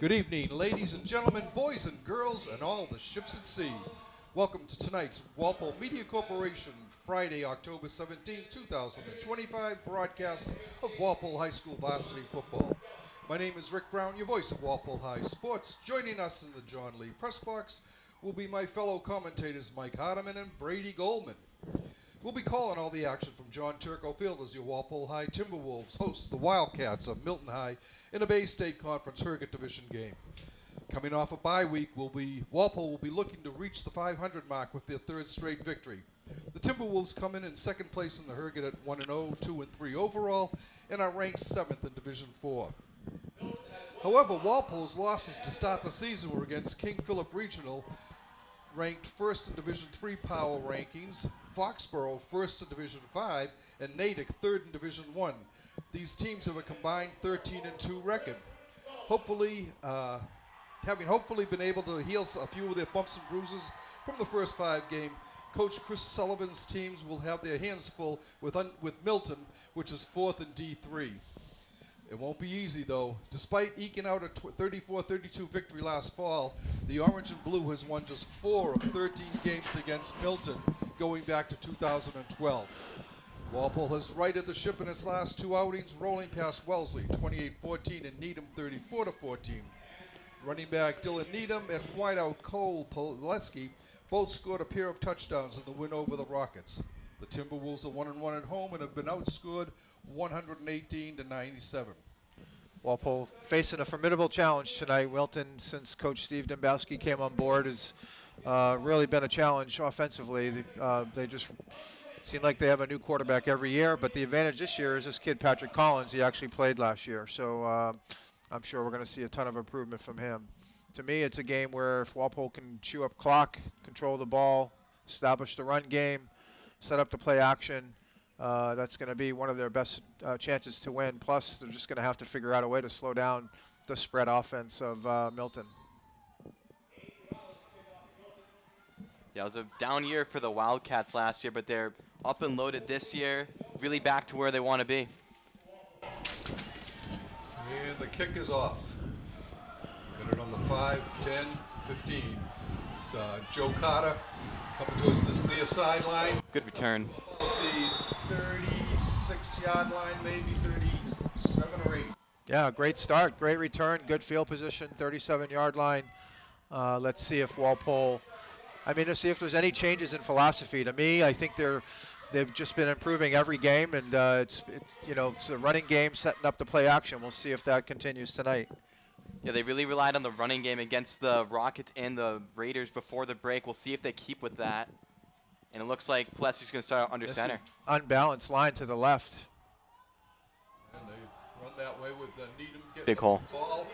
Good evening, ladies and gentlemen, boys and girls, and all the ships at sea. Welcome to tonight's Walpole Media Corporation Friday, October 17, 2025 broadcast of Walpole High School Varsity Football. My name is Rick Brown, your voice of Walpole High Sports. Joining us in the John Lee press box will be my fellow commentators Mike Hardiman and Brady Goldman. We'll be calling all the action from John Turco Field as your Walpole High Timberwolves host the Wildcats of Milton High in a Bay State Conference Herget Division game. Coming off a bye week, Walpole will be looking to reach the 500 mark with their third straight victory. The Timberwolves come in second place in the Herget at 1-0, 2-3 overall, and are ranked 7th in Division 4. However, Walpole's losses to start the season were against King Philip Regional, ranked first in Division 3 power rankings, Foxborough first in Division 5, and Natick third in Division 1. These teams have a combined 13-2 record. Having been able to heal a few of their bumps and bruises from the first 5 games, Coach Chris Sullivan's teams will have their hands full with Milton, which is 4th in D3. It won't be easy, though. Despite eking out a 34-32 victory last fall, the Orange and Blue has won just 4 of 13 games against Milton, going back to 2012. Walpole has righted the ship in its last 2 outings, rolling past Wellesley 28-14 and Needham 34-14. Running back Dylan Needham and wideout Cole Poleski both scored a pair of touchdowns in the win over the Rockets. The Timberwolves are 1-1 at home and have been outscored 118-97. Walpole facing a formidable challenge tonight. Milton, since Coach Steve Dembowski came on board, has really been a challenge offensively. They just seem like they have a new quarterback every year, but the advantage this year is this kid, Patrick Collins. He actually played last year, so I'm sure we're going to see a ton of improvement from him. To me, it's a game where if Walpole can chew up clock, control the ball, establish the run game, set up the play action, that's going to be one of their best chances to win. Plus, they're just going to have to figure out a way to slow down the spread offense of Milton. Yeah, it was a down year for the Wildcats last year, but they're up and loaded this year, really back to where they want to be. And the kick is off. Got it on the 5, 10, 15. It's Joe Carter coming towards this near sideline. Good return. About the 36-yard line, maybe 37 or 8. Yeah, great start, great return, good field position, 37-yard line. Let's see if Walpole, let's see if there's any changes in philosophy. To me, I think they've just been improving every game, and it's a running game setting up the play action. We'll see if that continues tonight. Yeah, they really relied on the running game against the Rockets and the Raiders before the break. We'll see if they keep with that. And it looks like Plessy's going to start out under center. Unbalanced line to the left. And they run that way with Needham getting Big hole. The ball.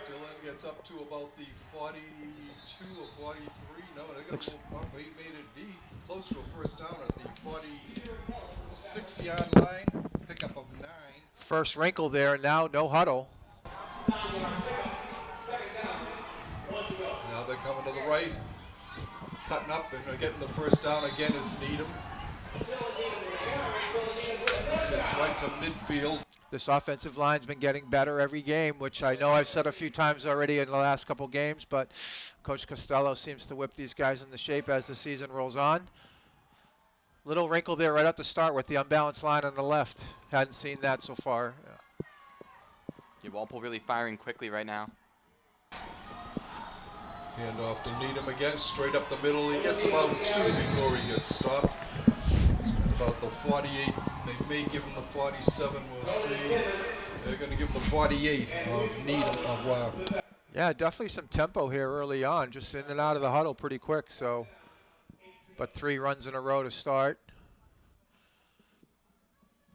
Dylan gets up to about the 42 or 43. No, they're going to go up. He made it deep. Close to a first down at the 46-yard line. Pickup of 9. First wrinkle there. Now no huddle. Now they're coming to the right. Cutting up and getting the first down again is Needham. It's right to midfield. This offensive line's been getting better every game, which I know I've said a few times already in the last couple games, but Coach Costello seems to whip these guys into shape as the season rolls on. Little wrinkle there right at the start with the unbalanced line on the left. Hadn't seen that so far. Yeah, Walpole really firing quickly right now. Hand off to Needham again, straight up the middle. He gets about 2 before he gets stopped. It's about the 48. They may give him the 47. We'll see. They're going to give him the 48 of Needham. Wow. Yeah, definitely some tempo here early on, just in and out of the huddle pretty quick. But 3 runs in a row to start.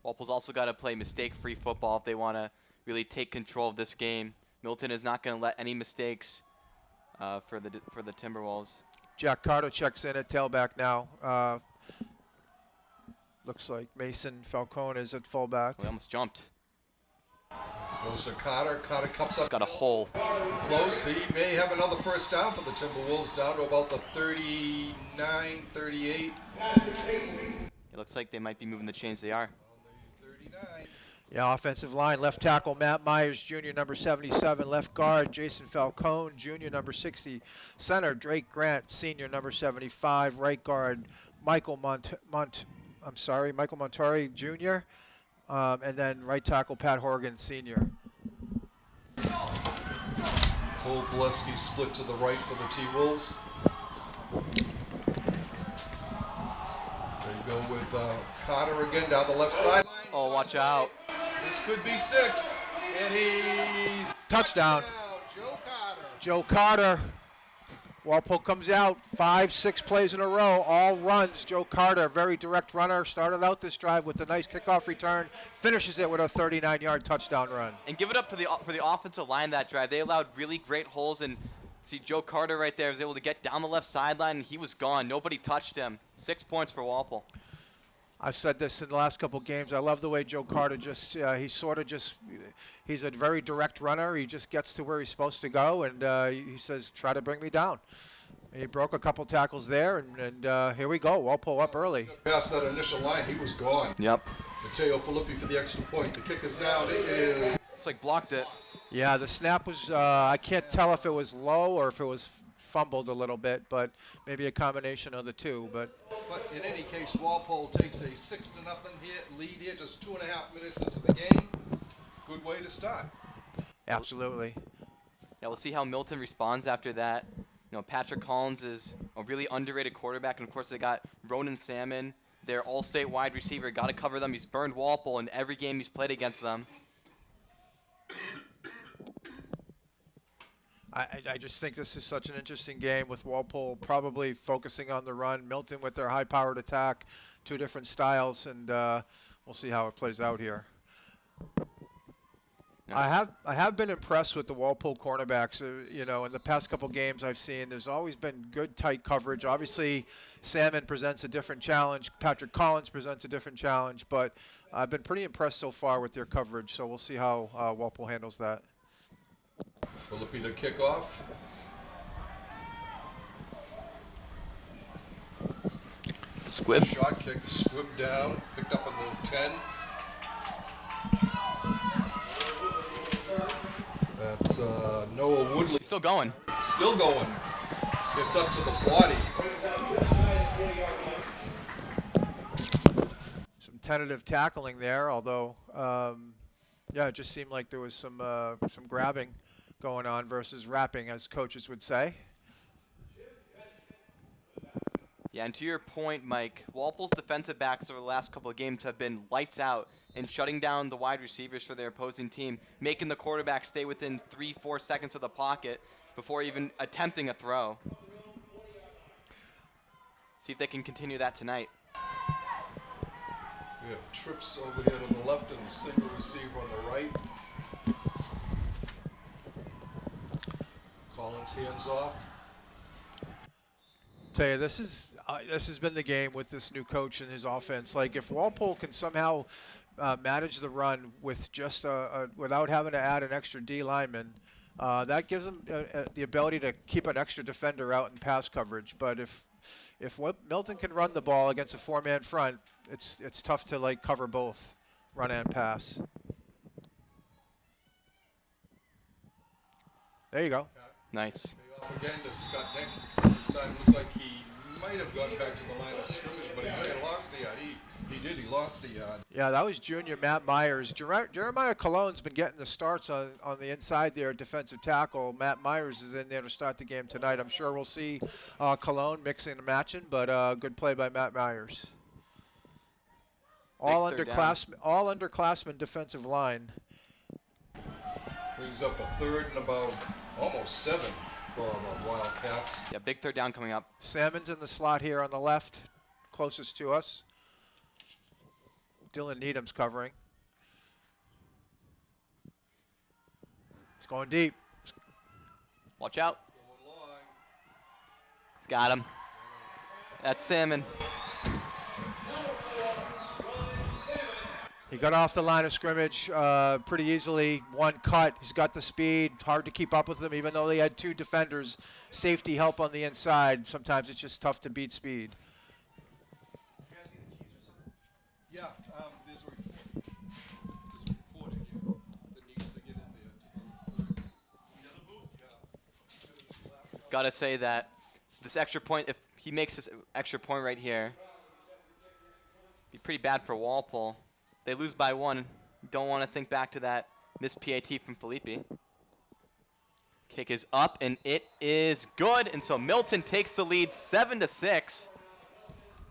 Walpole's also got to play mistake-free football if they want to really take control of this game. Milton is not going to let any mistakes for the Timberwolves. Jack Carter checks in at tailback now. Looks like Mason Falcone is at fullback. We almost jumped. Goes to Carter. Carter cups up. He's got a hole. Close. He may have another first down for the Timberwolves, down to about the 39, 38. It looks like they might be moving the chains. They are. On the 39. Yeah, offensive line, left tackle Matt Myers Jr., number 77, left guard Jason Falcone Jr., number 60, center Drake Grant Sr., number 75, right guard Michael Michael Montori Jr., and then right tackle Pat Horgan Sr. Cole Pileski split to the right for the T-Wolves. They go with Carter again down the left sideline. Oh, watch out. This could be 6. And he's... Touchdown. Joe Carter. Joe Carter. Walpole comes out 5-6 plays in a row, all runs. Joe Carter, very direct runner, started out this drive with a nice kickoff return, finishes it with a 39-yard touchdown run. And give it up for the offensive line that drive. They allowed really great holes, and see Joe Carter right there was able to get down the left sideline, and he was gone. Nobody touched him. 6 points for Walpole. I've said this in the last couple games. I love the way Joe Carter he's a very direct runner. He just gets to where he's supposed to go, and he says, try to bring me down. And he broke a couple tackles there, and here we go. Walpole up early. Past that initial line, he was gone. Yep. Matteo Filippi for the extra point. The kick is down. It is... It's like blocked it. Yeah, the snap was, I can't tell if it was low or if it was fumbled a little bit, but maybe a combination of the two. But in any case, Walpole takes a 6-0 lead here, just 2.5 minutes into the game. Good way to start. absolutely. Yeah, we'll see how Milton responds after that. You know, Patrick Collins is a really underrated quarterback, and of course they got Ronan Salmon, their all-state wide receiver. Got to cover them. He's burned Walpole in every game he's played against them. I just think this is such an interesting game with Walpole probably focusing on the run, Milton with their high-powered attack, two different styles, and we'll see how it plays out here. Nice. I have been impressed with the Walpole cornerbacks. You know, in the past couple games I've seen, there's always been good tight coverage. Obviously, Salmon presents a different challenge. Patrick Collins presents a different challenge, but I've been pretty impressed so far with their coverage. So we'll see how Walpole handles that. Filippi to kick off. Squib. Shot kick, squib down, picked up on the 10. That's Noah Woodley. Still going. Still going. Gets up to the 40. Some tentative tackling there, although, yeah, it just seemed like there was some grabbing going on versus wrapping, as coaches would say. Yeah, and to your point, Mike, Walpole's defensive backs over the last couple of games have been lights out in shutting down the wide receivers for their opposing team, making the quarterback stay within 3-4 seconds of the pocket before even attempting a throw. See if they can continue that tonight. We have trips over here to the left and a single receiver on the right. Collins hands off. Tell you, this has been the game with this new coach and his offense. Like, if Walpole can somehow manage the run with just without having to add an extra D lineman, that gives them the ability to keep an extra defender out in pass coverage. But if Milton can run the ball against a four-man front, it's tough to like cover both run and pass. There you go. Nice. Off again to Scott Nick. This time looks like he might have gotten back to the line of scrimmage, but he may have lost the yard. He did. He lost the yard. Yeah, that was junior Matt Myers. Jeremiah Cologne's been getting the starts on the inside there, defensive tackle. Matt Myers is in there to start the game tonight. I'm sure we'll see Cologne mixing and matching, but good play by Matt Myers. All underclassmen defensive line. Brings up a third and about almost 7 for the Wildcats. Yeah, big third down coming up. Salmon's in the slot here on the left, closest to us. Dylan Needham's covering. He's going deep. Watch out. Going long. He's got him. That's Salmon. He got off the line of scrimmage pretty easily. One cut. He's got the speed. Hard to keep up with him, even though they had two defenders. Safety help on the inside. Sometimes it's just tough to beat speed. Yeah, there's Gotta say that this extra point, if he makes this extra point right here, be pretty bad for Walpole. They lose by 1. Don't want to think back to that missed PAT from Felipe. Kick is up, and it is good. And so Milton takes the lead 7-6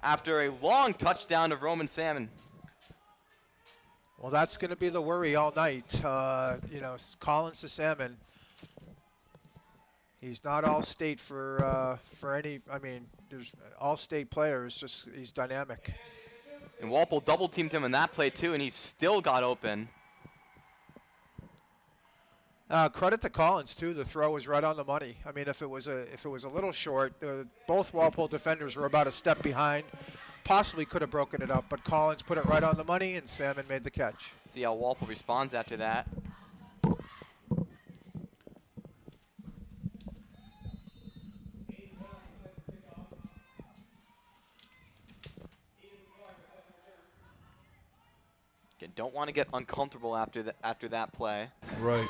after a long touchdown of Roman Salmon. Well, that's going to be the worry all night. You know, Collins to Salmon. He's not all state for any. I mean, there's all state players. Just he's dynamic. And Walpole double teamed him in that play too, and he still got open. Credit to Collins too. The throw was right on the money. I mean, if it was a little short, both Walpole defenders were about a step behind. Possibly could have broken it up, but Collins put it right on the money, and Salmon made the catch. See how Walpole responds after that. Again, don't want to get uncomfortable after that play. Right.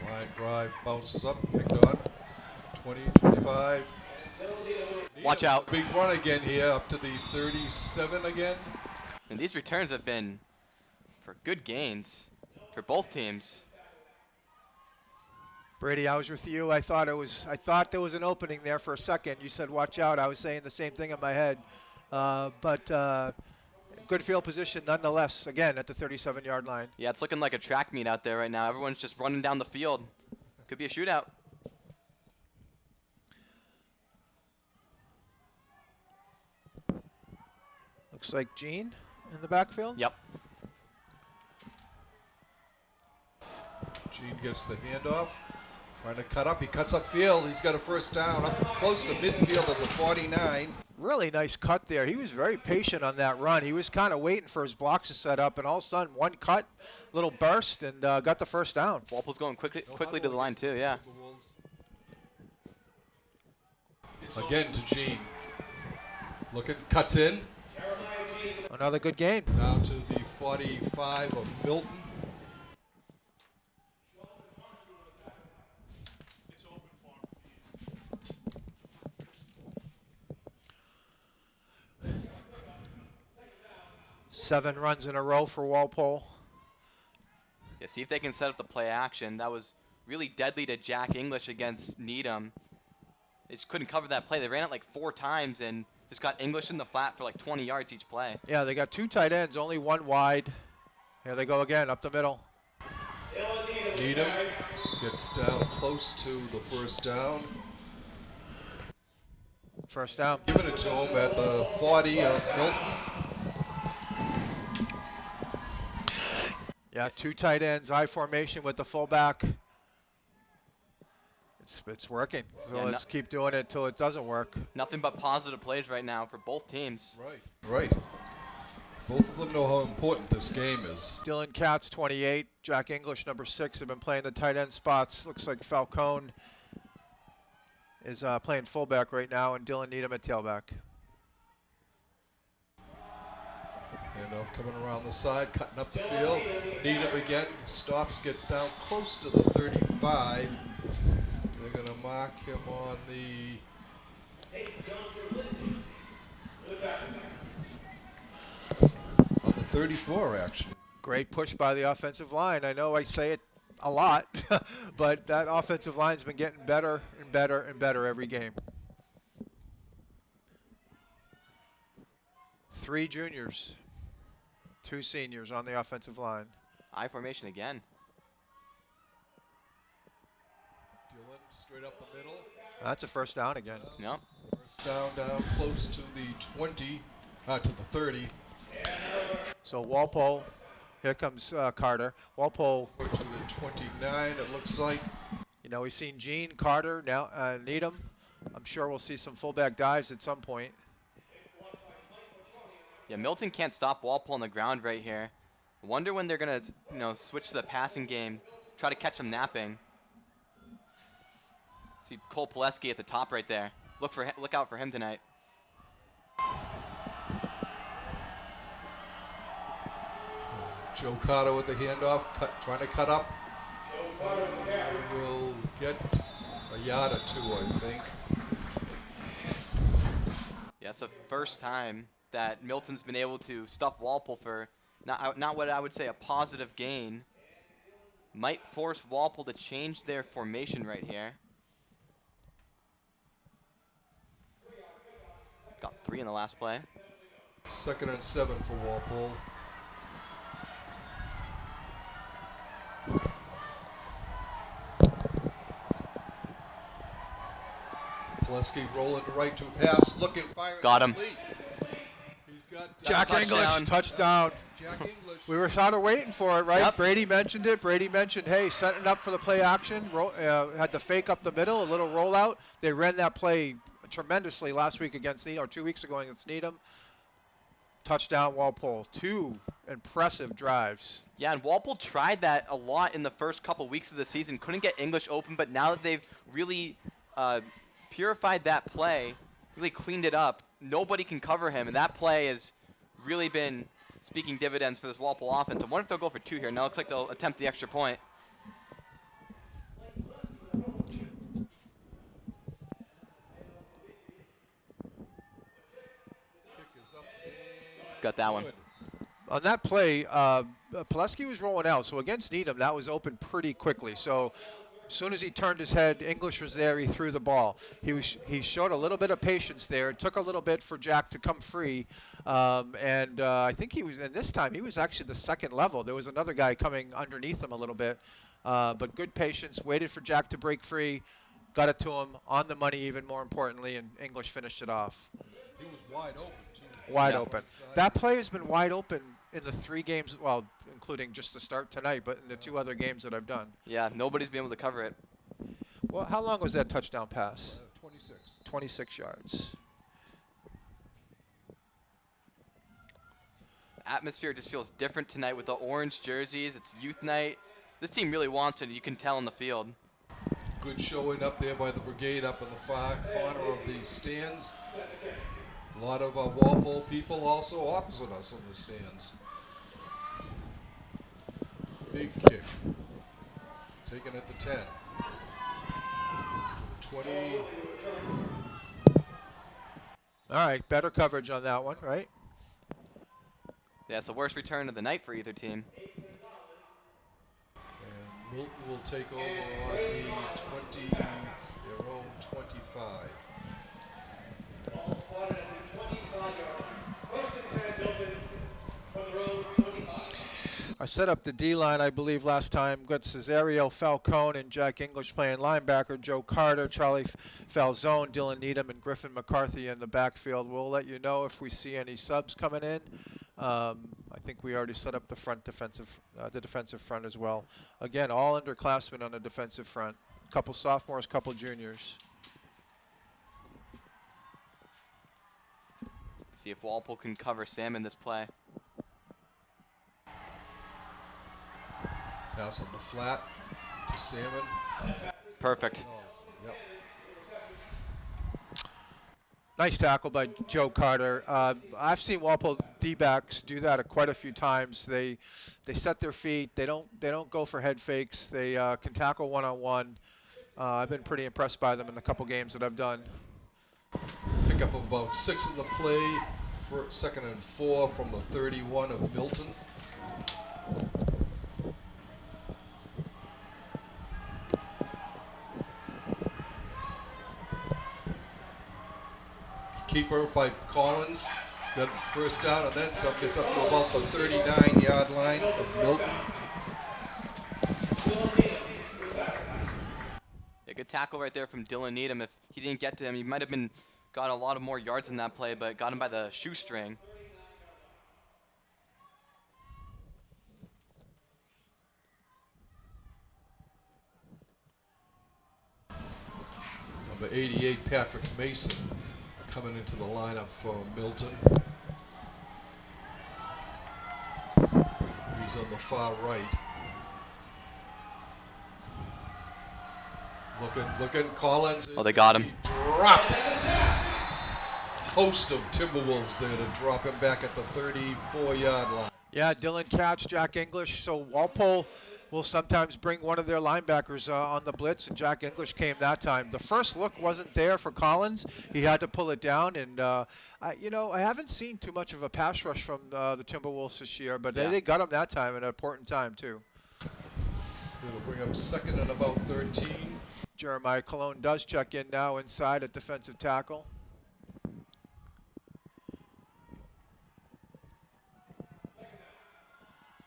Line drive bounces up, picked on. 20, 25. Watch out. Big run again here, up to the 37 again. And these returns have been for good gains for both teams. Brady, I was with you. I thought there was an opening there for a second. You said watch out. I was saying the same thing in my head. But good field position nonetheless, again, at the 37-yard line. Yeah, it's looking like a track meet out there right now. Everyone's just running down the field. Could be a shootout. Looks like Gene in the backfield. Yep. Gene gets the handoff. Trying to cut up. He cuts upfield. He's got a first down up close to midfield at the 49. Really nice cut there. He was very patient on that run. He was kind of waiting for his blocks to set up, and all of a sudden, one cut, little burst, and got the first down. Walpole's going quickly to the line too, yeah. Again to Gene. Looking, cuts in. Another good game. Down to the 45 of Milton. Seven runs in a row for Walpole. Yeah, see if they can set up the play action. That was really deadly to Jack English against Needham. They just couldn't cover that play. They ran it like 4 times and just got English in the flat for like 20 yards each play. Yeah, they got 2 tight ends, only 1 wide. Here they go again, up the middle. Needham gets down close to the first down. First down. Giving it to him at the 40 of Milton. Yeah, 2 tight ends, I formation with the fullback. It's working. So Yeah, let's keep doing it until it doesn't work. Nothing but positive plays right now for both teams. Right. Both of them know how important this game is. Dylan Katz, 28. Jack English, number 6, have been playing the tight end spots. Looks like Falcone is playing fullback right now, and Dylan Needham at tailback. Handoff coming around the side, cutting up the field. Needham again, stops, gets down close to the 35. They're going to mark him on the... on the 34, actually. Great push by the offensive line. I know I say it a lot, but that offensive line's been getting better and better and better every game. 3 juniors, 2 seniors on the offensive line. I formation again. Dylan straight up the middle. That's a first down again. Yep. First down close to the 20, to the 30. So Walpole, here comes Carter. Walpole, To the 29, it looks like. you know, we've seen Gene, Carter, now Needham. I'm sure we'll see some fullback dives at some point. Yeah, Milton can't stop Walpole on the ground right here. I wonder when they're going to, switch to the passing game, try to catch him napping. See Cole Pileski at the top right there. Look out for him tonight. Joe Carter with the handoff, trying to cut up. Will get a yard or two, I think. Yeah, it's the first time that Milton's been able to stuff Walpole for not what I would say a positive gain. Might force Walpole to change their formation right here. Got 3 in the last play. 2nd and 7 for Walpole. Pileski rolling to right to pass, looking, firing. Got him. Complete. He's got Jack English, touchdown. Jack English. We were sort of waiting for it, right? Yep. Brady mentioned it. Brady mentioned, hey, setting up for the play action. Had the fake up the middle, a little rollout. They ran that play tremendously last week against Needham, or 2 weeks ago against Needham. Touchdown Walpole. 2 impressive drives. Yeah, and Walpole tried that a lot in the first couple weeks of the season. Couldn't get English open, but now that they've really purified that play, really cleaned it up, nobody can cover him, and that play has really been speaking dividends for this Walpole offense. I wonder if they'll go for 2 here. Now it looks like they'll attempt the extra point. Got that one. On that play, Pileski was rolling out. So against Needham, that was open pretty quickly. So as soon as he turned his head, English was there. He threw the ball. He showed a little bit of patience there. It took a little bit for Jack to come free. I think he was, and this time he was actually the second level. There was another guy coming underneath him a little bit. But good patience, waited for Jack to break free, got it to him on the money even more importantly, and English finished it off. He was wide open, too. Wide open. That play has been wide open in the 3 games, well, including just the start tonight, but in the 2 other games that I've done. Yeah, nobody's been able to cover it. Well, how long was that touchdown pass? 26. 26 yards. Atmosphere just feels different tonight with the orange jerseys. It's youth night. This team really wants it, you can tell in the field. Good showing up there by the brigade up in the far corner of the stands. A lot of Walpole people also opposite us in the stands. Big kick. Taken at the 10. 20. All right, better coverage on that one, right? Yeah, it's the worst return of the night for either team. And Milton will take over on the 20, their own 25. I set up the D-line, I believe, last time. Got Cesario Falcone and Jack English playing linebacker, Joe Carter, Charlie Falzone, Dylan Needham, and Griffin McCarthy in the backfield. We'll let you know if we see any subs coming in. I think we already set up the defensive front as well. Again, all underclassmen on the defensive front. Couple sophomores, couple juniors. See if Walpole can cover Sam in this play. Pass on the flat to Salmon. Perfect. Yep. Nice tackle by Joe Carter. I've seen Walpole D-backs do that quite a few times. They set their feet. They don't go for head fakes. They can tackle one-on-one. I've been pretty impressed by them in the couple games that I've done. Pick up about 6 in the play for 2nd and 4 from the 31 of Milton. Keeper by Collins. Got first down and then some. Gets up to about the 39-yard line of Milton. Yeah, good tackle right there from Dylan Needham. If he didn't get to him, he might have got a lot of more yards in that play, but got him by the shoestring. Number 88, Patrick Mason, coming into the lineup for Milton. He's on the far right. Looking, Collins. Oh, they got him. Dropped. Host of Timberwolves there to drop him back at the 34-yard line. Yeah, Dylan catch, Jack English. So Walpole, will sometimes bring one of their linebackers on the blitz, and Jack English came that time. The first look wasn't there for Collins. He had to pull it down, and I haven't seen too much of a pass rush from the Timberwolves this year, but they got him that time at an important time too. It'll bring up second and about 13. Jeremiah Cologne does check in now inside at defensive tackle.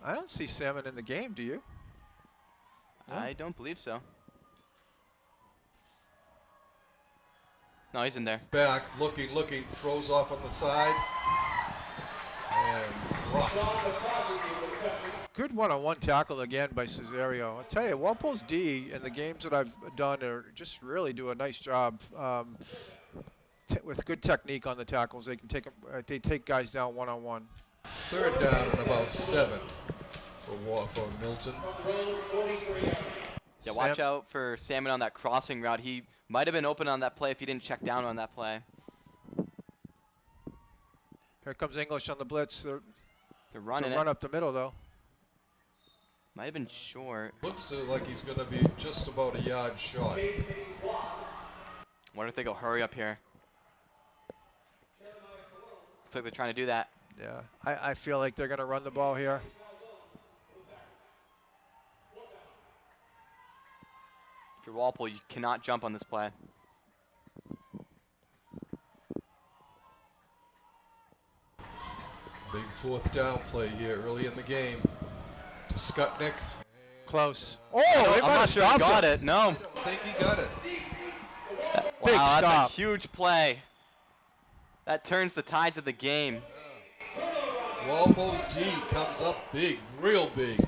I don't see Salmon in the game, do you? No? I don't believe so. No, he's in there. He's back, looking, throws off on the side. And dropped. Good one-on-one tackle again by Cesario. I'll tell you, Walpole's D in the games that I've done are just really do a nice job with good technique on the tackles. They can take guys down one-on-one. Third down and about 7 for Milton. Yeah, watch out for Salmon on that crossing route. He might have been open on that play if he didn't check down on that play. Here comes English on the blitz. They're running run up the middle, though. Might have been short. Looks like he's going to be just about a yard short. Wonder if they go hurry up here. Looks like they're trying to do that. Yeah, I feel like they're going to run the ball here. If you're Walpole, you cannot jump on this play. Big fourth down play here early in the game to Skutnik. Close. Oh, I'm not sure he got it. No. I don't think he got it. Big Wow, stop. that's a huge play. That turns the tides of the game. Walpole's D comes up big, real big.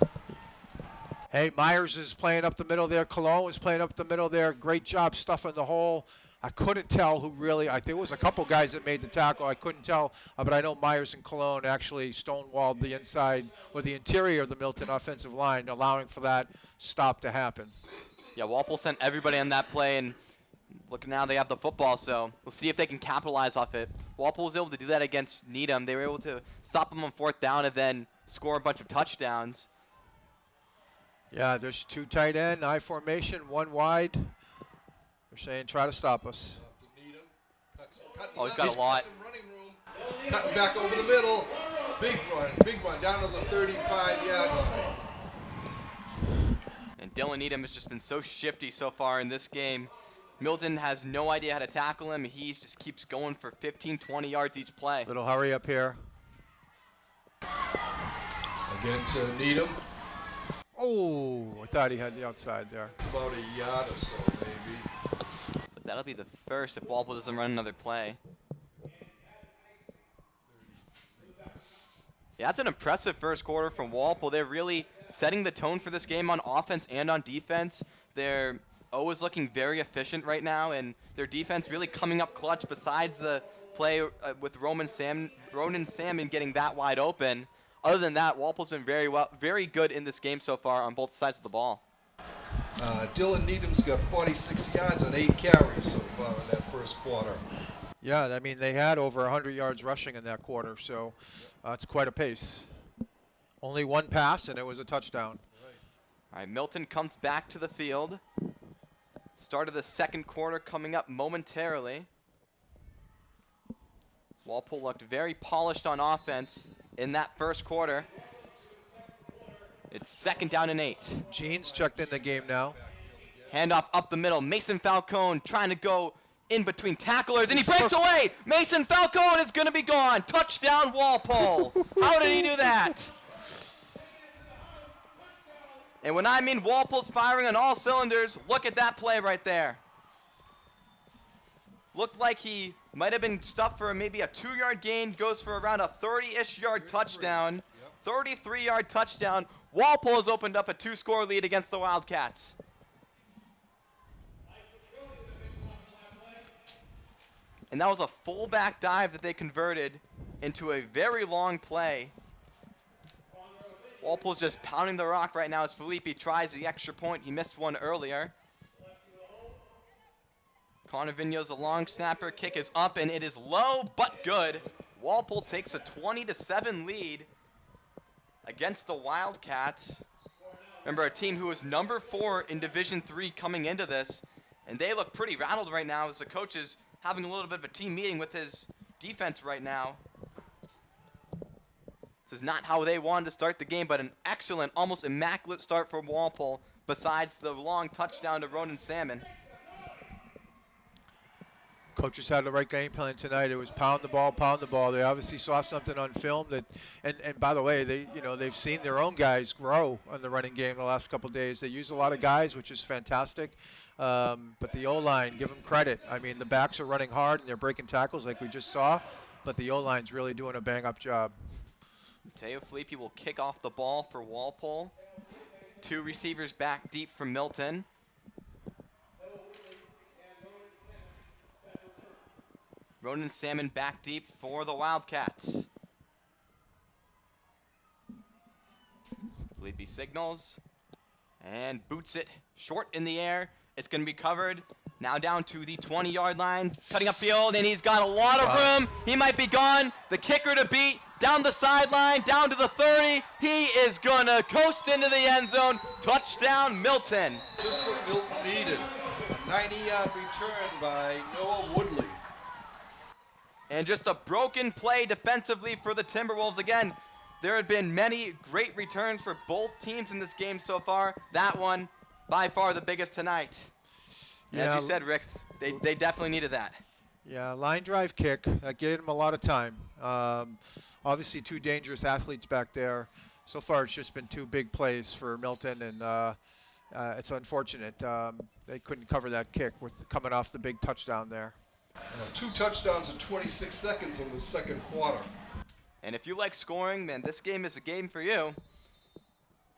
Hey, Myers is playing up the middle there. Cologne was playing up the middle there. Great job stuffing the hole. I couldn't tell who really, I think it was a couple guys that made the tackle. I couldn't tell, but I know Myers and Cologne actually stonewalled the inside or the interior of the Milton offensive line, allowing for that stop to happen. Yeah, Walpole sent everybody on that play, and look, now they have the football, so we'll see if they can capitalize off it. Walpole was able to do that against Needham. They were able to stop them on fourth down and then score a bunch of touchdowns. Yeah, there's two tight end, I formation, one wide. They're saying try to stop us. Oh, he's got a lot. Running room. Cutting back over the middle. Big run, down to the 35-yard line. And Dylan Needham has just been so shifty so far in this game. Milton has no idea how to tackle him. He just keeps going for 15, 20 yards each play. Little hurry up here. Again to Needham. Oh, I thought he had the outside there. It's about a yard or so, maybe. So that'll be the first if Walpole doesn't run another play. Yeah, that's an impressive first quarter from Walpole. They're really setting the tone for this game on offense and on defense. They're always looking very efficient right now, and their defense really coming up clutch besides the play with Ronan Salmon getting that wide open. Other than that, Walpole's been very good in this game so far on both sides of the ball. Dylan Needham's got 46 yards and 8 carries so far in that first quarter. Yeah, I mean, they had over 100 yards rushing in that quarter, so it's quite a pace. Only one pass, and it was a touchdown. All right, Milton comes back to the field. Start of the second quarter coming up momentarily. Walpole looked very polished on offense in that first quarter. It's second down and 8. Jeans checked in the game now. Handoff up the middle. Mason Falcone trying to go in between tacklers, and he breaks away. Mason Falcone is going to be gone. Touchdown, Walpole. How did he do that? And when I mean Walpole's firing on all cylinders, look at that play right there. Looked like he might have been stuffed for maybe a 2-yard gain, goes for around a 30-ish yard touchdown, 33-yard touchdown. Walpole has opened up a 2-score lead against the Wildcats. And that was a fullback dive that they converted into a very long play. Walpole's just pounding the rock right now as Felipe tries the extra point. He missed one earlier. Connor Vigneault's a long snapper. Kick is up, and it is low, but good. Walpole takes a 20-7 lead against the Wildcats. Remember, a team who was number 4 in Division III coming into this, and they look pretty rattled right now as the coach is having a little bit of a team meeting with his defense right now. This is not how they wanted to start the game, but an excellent, almost immaculate start for Walpole, besides the long touchdown to Ronan Salmon. Coaches had the right game plan tonight. It was pound the ball, pound the ball. They obviously saw something on film that, and by the way, they've seen their own guys grow on the running game the last couple of days. They use a lot of guys, which is fantastic. But the O-line, give them credit. I mean, the backs are running hard and they're breaking tackles like we just saw, but the O-line's really doing a bang-up job. Mateo Filippi will kick off the ball for Walpole. 2 receivers back deep from Milton. Ronan Salmon back deep for the Wildcats. Filippi signals and boots it short in the air. It's going to be covered. Now down to the 20-yard line, cutting upfield, and he's got a lot of room. He might be gone. The kicker to beat, down the sideline, down to the 30. He is going to coast into the end zone. Touchdown, Milton. Just what Milton needed. A 90-yard return by Noah Woodley. And just a broken play defensively for the Timberwolves. Again, there have been many great returns for both teams in this game so far. That one, by far the biggest tonight. Yeah. As you said, Rick, they definitely needed that. Yeah, line drive kick. That gave them a lot of time. Obviously, 2 dangerous athletes back there. So far, it's just been 2 big plays for Milton, and it's unfortunate. They couldn't cover that kick with coming off the big touchdown there. 2 touchdowns in 26 seconds in the second quarter. And if you like scoring, man, this game is a game for you.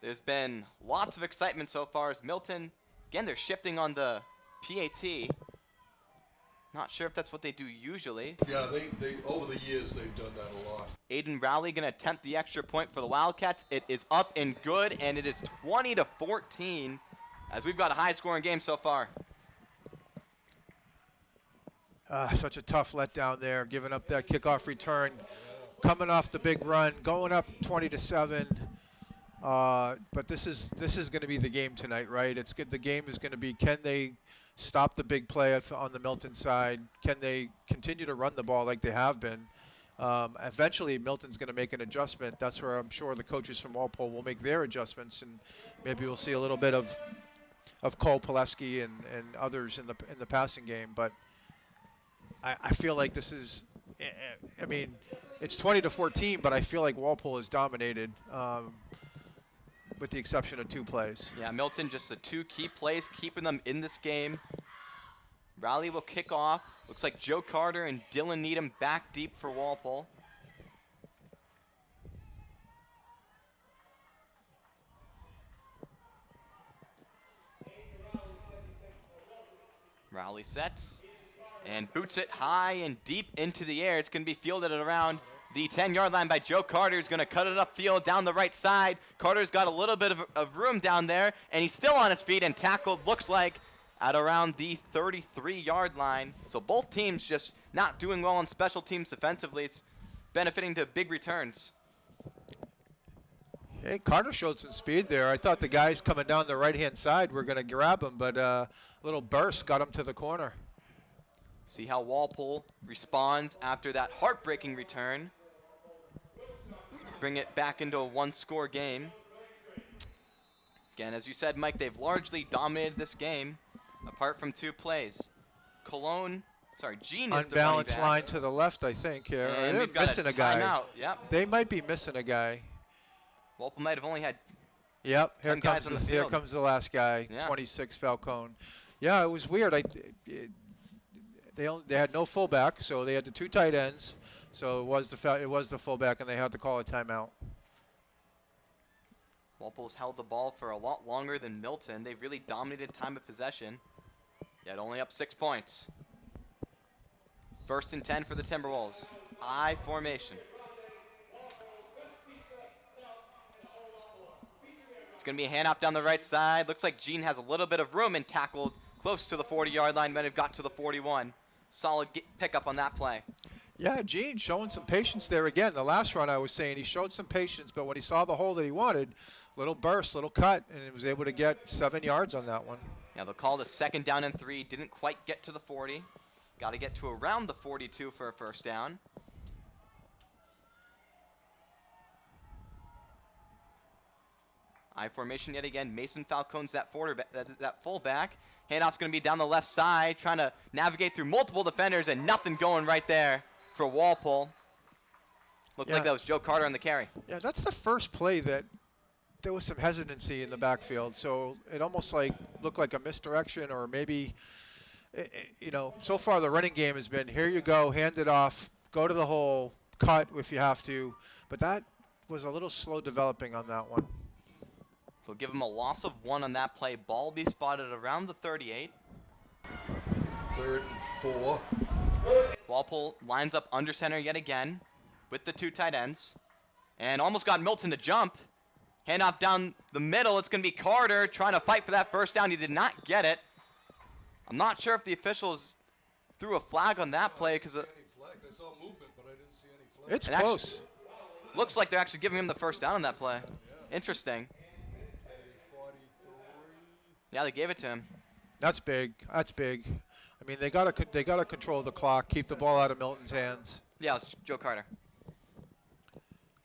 There's been lots of excitement so far as Milton, again, they're shifting on the PAT. Not sure if that's what they do usually. Yeah, they over the years they've done that a lot. Aiden Rowley going to attempt the extra point for the Wildcats. It is up and good, and it is 20-14 as we've got a high-scoring game so far. Such a tough letdown there, giving up that kickoff return, coming off the big run, going up 20-7. But this is going to be the game tonight, right? It's good. The game is going to be, can they stop the big play on the Milton side? Can they continue to run the ball like they have been? Eventually, Milton's going to make an adjustment. That's where I'm sure the coaches from Walpole will make their adjustments, and maybe we'll see a little bit of Cole Pileski and others in the passing game. But I feel like this is, I mean, it's 20-14, but I feel like Walpole is dominated, with the exception of 2 plays. Yeah, Milton, just the 2 key plays, keeping them in this game. Rowley will kick off. Looks like Joe Carter and Dylan Needham back deep for Walpole. Rowley sets and boots it high and deep into the air. It's going to be fielded at around the 10-yard line by Joe Carter. He's going to cut it upfield down the right side. Carter's got a little bit of room down there, and he's still on his feet and tackled, looks like, at around the 33-yard line. So both teams just not doing well on special teams defensively. It's benefiting to big returns. Hey, Carter showed some speed there. I thought the guys coming down the right-hand side were going to grab him, but a little burst got him to the corner. See how Walpole responds after that heartbreaking return. Bring it back into a 1-score game. Again, as you said, Mike, they've largely dominated this game, apart from 2 plays. Gene is the running unbalanced back. line to the left, I think. Here, And they're we've got missing a a guy. timeout. Yep. They might be missing a guy. Walpole might have only had Yep, 10 guys on the here field. comes the last guy, Yeah. 26 Falcone. Yeah, it was weird. They had no fullback, so they had the 2 tight ends. So it was the fullback, and they had to call a timeout. Walpole's held the ball for a lot longer than Milton. They've really dominated time of possession, yet only up 6 points. 1st and 10 for the Timberwolves. I formation. It's going to be a handoff down the right side. Looks like Gene has a little bit of room and tackled close to the 40-yard line. Might have got to the 41. Solid pickup on that play. Yeah, Gene showing some patience there again. The last run I was saying he showed some patience, but when he saw the hole that he wanted, little burst, little cut, and he was able to get 7 yards on that one. Now they'll call the 2nd down and 3. Didn't quite get to the 40. Got to get to around the 42 for a first down. I formation yet again. Mason Falcone's that fullback. Handoff's going to be down the left side, trying to navigate through multiple defenders, and nothing going right there for Walpole. Looked like that was Joe Carter on the carry. Yeah, that's the first play that there was some hesitancy in the backfield. So it almost like looked like a misdirection, or maybe, so far the running game has been, here you go, hand it off, go to the hole, cut if you have to. But that was a little slow developing on that one. We'll give him a loss of 1 on that play. Ball be spotted around the 38. 3rd and 4. Walpole lines up under center yet again with the 2 tight ends. And almost got Milton to jump. Handoff down the middle. It's going to be Carter trying to fight for that first down. He did not get it. I'm not sure if the officials threw a flag on that play because I saw movement, but I didn't see any flags. It's close. Looks like they're actually giving him the first down on that play. Interesting. 43. Yeah, they gave it to him. That's big. That's big. I mean, they gotta control the clock, keep the ball out of Milton's hands. Yeah, it's Joe Carter.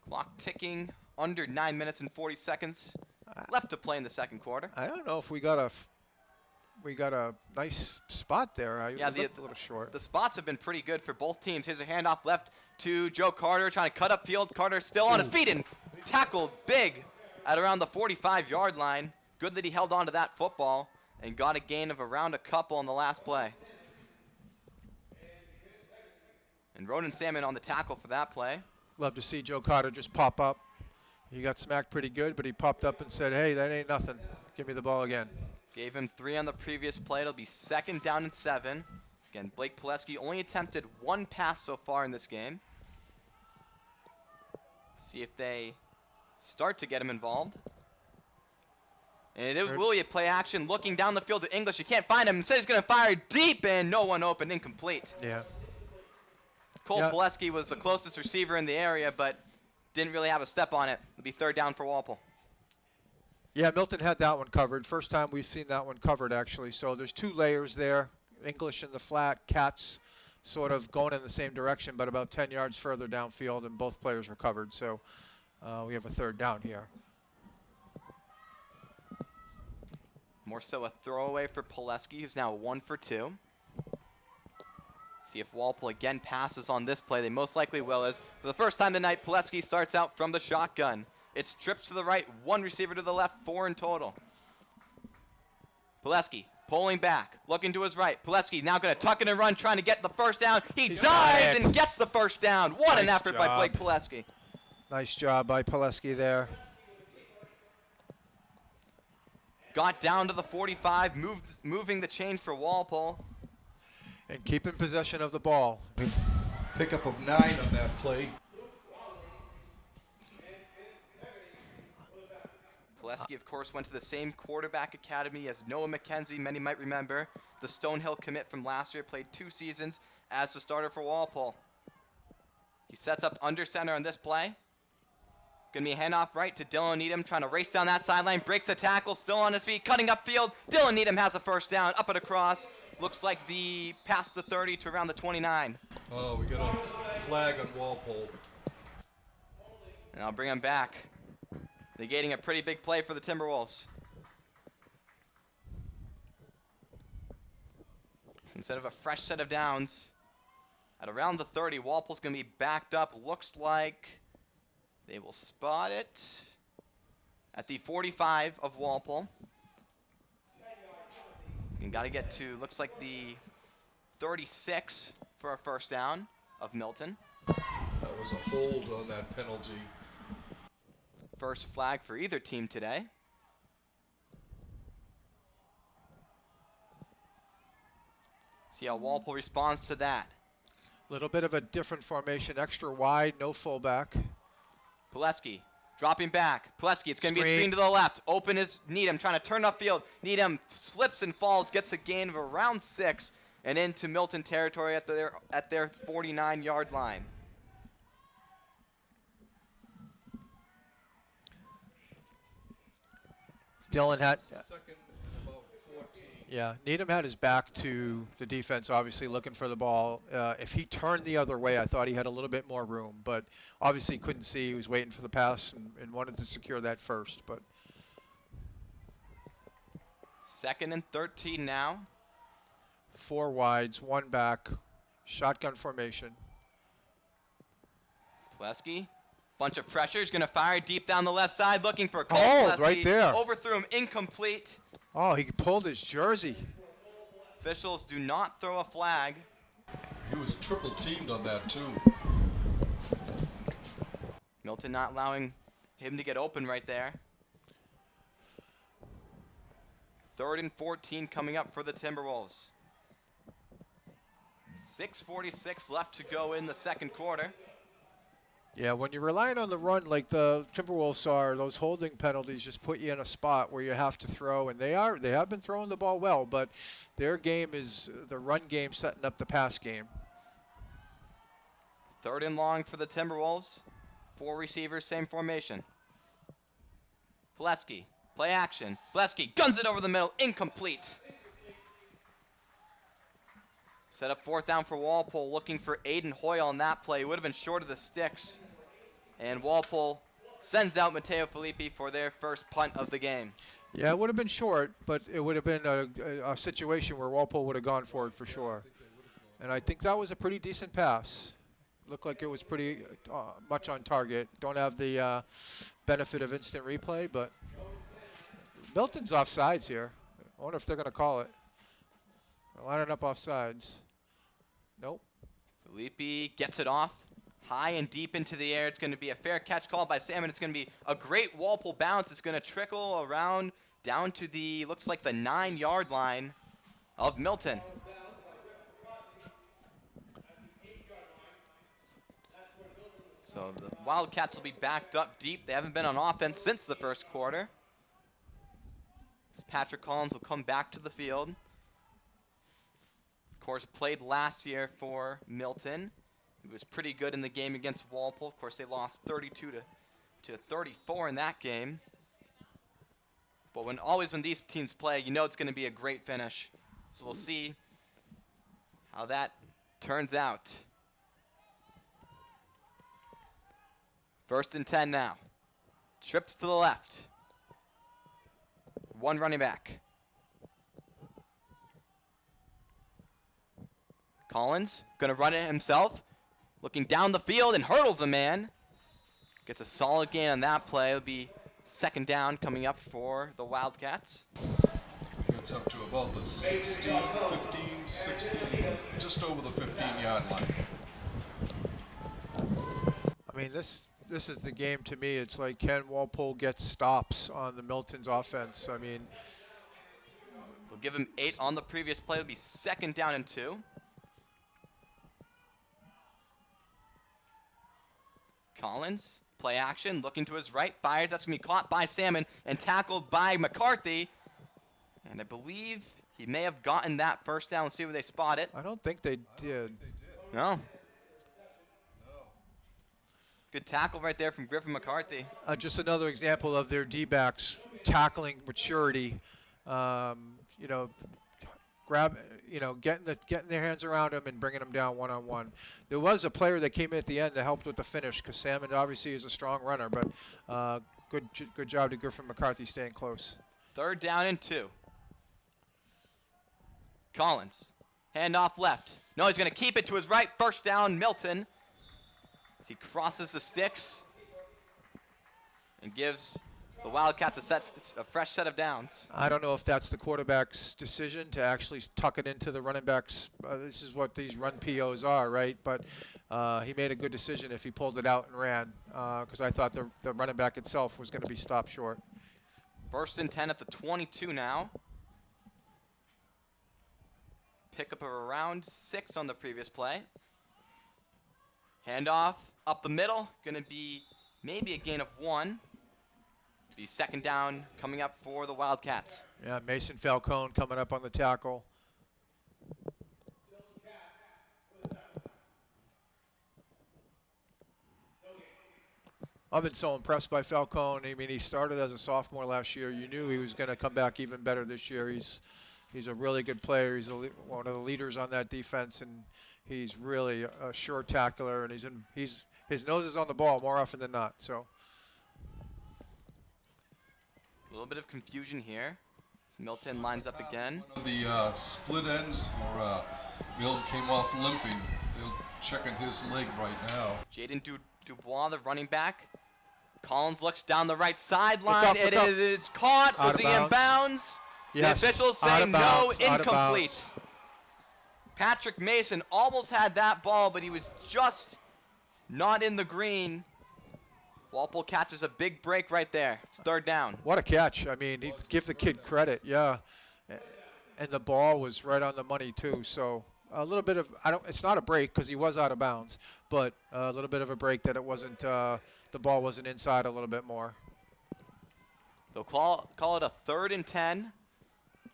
Clock ticking, under 9 minutes and 40 seconds left to play in the second quarter. I don't know if we got a nice spot there. Yeah, a little short. The spots have been pretty good for both teams. Here's a handoff left to Joe Carter, trying to cut up field. Carter still on his feet and tackled big at around the 45-yard line. Good that he held on to that football and got a gain of around a couple on the last play. And Ronan Salmon on the tackle for that play. Love to see Joe Carter just pop up. He got smacked pretty good, but he popped up and said, hey, that ain't nothing. Give me the ball again. Gave him 3 on the previous play. It'll be 2nd down and 7. Again, Blake Pileski only attempted 1 pass so far in this game. See if they start to get him involved. And it will be a play action, looking down the field to English. You can't find him. Instead, he's going to fire deep, and no one open, incomplete. Yeah. Cole Pileski was the closest receiver in the area, but didn't really have a step on it. It'll be 3rd down for Walpole. Yeah, Milton had that one covered. First time we've seen that one covered, actually. So there's 2 layers there. English in the flat, Cats sort of going in the same direction, but about 10 yards further downfield, and both players were covered. So we have a 3rd down here. More so a throwaway for Pileski, who's now 1 for 2. See if Walpole again passes on this play. They most likely will, as for the first time tonight, Pileski starts out from the shotgun. It's trips to the right, 1 receiver to the left, 4 in total. Pileski pulling back, looking to his right. Pileski now going to tuck it and run, trying to get the first down. He dives and gets the first down. What an effort by Blake Pileski. Nice job by Pileski there. Got down to the 45, moving the chain for Walpole. And keeping possession of the ball. Pickup of 9 on that play. Pileski, of course, went to the same quarterback academy as Noah McKenzie. Many might remember the Stonehill commit from last year. Played 2 seasons as the starter for Walpole. He sets up under center on this play. Going to be a handoff right to Dylan Needham, trying to race down that sideline. Breaks a tackle, still on his feet, cutting upfield. Dylan Needham has a first down, up and across. Looks like past the 30 to around the 29. Oh, we got a flag on Walpole. And I'll bring him back. Negating a pretty big play for the Timberwolves. So instead of a fresh set of downs, at around the 30, Walpole's going to be backed up. Looks like they will spot it at the 45 of Walpole. And got to get to, looks like the 36 for a first down of Milton. That was a hold on that penalty. First flag for either team today. See how Walpole responds to that. Little bit of a different formation, extra wide, no fullback. Pileski dropping back. Pileski, it's going to be a screen to the left. Open is Needham, trying to turn upfield. Needham slips and falls, gets a gain of around 6. and into Milton territory at their 49-yard line. Dylan had. Second and about 14. Yeah, Needham had his back to the defense, obviously looking for the ball. If he turned the other way, I thought he had a little bit more room, but obviously couldn't see. He was waiting for the pass and wanted to secure that first. But 2nd and 13 now. 4 wides, 1 back, shotgun formation. Plesky, bunch of pressure. He's going to fire deep down the left side, looking for Cole Oh, Plesky. right there. Overthrew him, incomplete. Oh, he pulled his jersey. Officials do not throw a flag. He was triple teamed on that too. Milton not allowing him to get open right there. 3rd and 14 coming up for the Timberwolves. 6:46 left to go in the second quarter. Yeah, when you're relying on the run like the Timberwolves are, those holding penalties just put you in a spot where you have to throw, and they have been throwing the ball well, but their game is the run game setting up the pass game. 3rd and long for the Timberwolves. 4 receivers, same formation. Plesky, play action. Plesky guns it over the middle, incomplete. Set up 4th down for Walpole, looking for Aiden Hoyle on that play. Would have been short of the sticks. And Walpole sends out Mateo Filippi for their first punt of the game. Yeah, it would have been short, but it would have been a situation where Walpole would have gone for it for sure. And I think that was a pretty decent pass. Looked like it was pretty much on target. Don't have the benefit of instant replay, but Milton's offsides here. I wonder if they're going to call it. They're lining up offsides. Nope. Filippi gets it off high and deep into the air. It's going to be a fair catch called by Salmon. It's going to be a great Walpole bounce. It's going to trickle around down to the, looks like the 9-yard line of Milton. So the Wildcats will be backed up deep. They haven't been on offense since the first quarter. Patrick Collins will come back to the field. Of course, played last year for Milton. He was pretty good in the game against Walpole. Of course, they lost 32 to 34 in that game. But when these teams play, you know it's going to be a great finish. So we'll see how that turns out. 1st and 10 now. Trips to the left. 1 running back. Collins going to run it himself. Looking down the field and hurdles a man. Gets a solid gain on that play. It'll be 2nd down coming up for the Wildcats. Gets up to about the 16, 15, 16, just over the 15-yard line. I mean, this is the game to me. It's like, can Walpole get stops on the Milton's offense? I mean, We'll give him 8 on the previous play. It'll be 2nd down and 2. Collins, play action, looking to his right, fires. That's going to be caught by Salmon and tackled by McCarthy. And I believe he may have gotten that 1st down. Let's see where they spot it. I don't think they did. No. Good tackle right there from Griffin McCarthy. Just another example of their D-backs tackling maturity. Getting their hands around him and bringing him down one-on-one. There was a player that came in at the end that helped with the finish because Salmon obviously is a strong runner, but good job to Griffin McCarthy staying close. 3rd down and 2. Collins, handoff left. No, he's going to keep it to his right. 1st down, Milton. As he crosses the sticks and gives the Wildcats a fresh set of downs. I don't know if that's the quarterback's decision to actually tuck it into the running backs. This is what these run POs are, right? But he made a good decision if he pulled it out and ran because I thought the running back itself was going to be stopped short. 1st and 10 at the 22 now. Pick up of around 6 on the previous play. Handoff up the middle. Going to be maybe a gain of 1. Be 2nd down coming up for the Wildcats. Yeah, Mason Falcone coming up on the tackle. I've been so impressed by Falcone. I mean, he started as a sophomore last year. You knew he was going to come back even better this year. He's a really good player. He's one of the leaders on that defense, and he's really a sure tackler. And his nose is on the ball more often than not. So A little bit of confusion here. Milton lines up again. One of the split ends for Milton came off limping. They're checking his leg right now. Jaden Dubois, the running back. Collins looks down the right sideline. Look up. It is caught. Out Was of he in bounds? bounds? Yes. The officials Out say of no, bounds. Out of incomplete. bounds. Patrick Mason almost had that ball, but he was just not in the green. Walpole catches a big break right there. It's third down. What a catch. I mean, give the kid credit. Yeah. And the ball was right on the money, too. So a little bit of, it's not a break because he was out of bounds, but a little bit of a break that it wasn't, the ball wasn't inside a little bit more. They'll call it a 3rd and 10.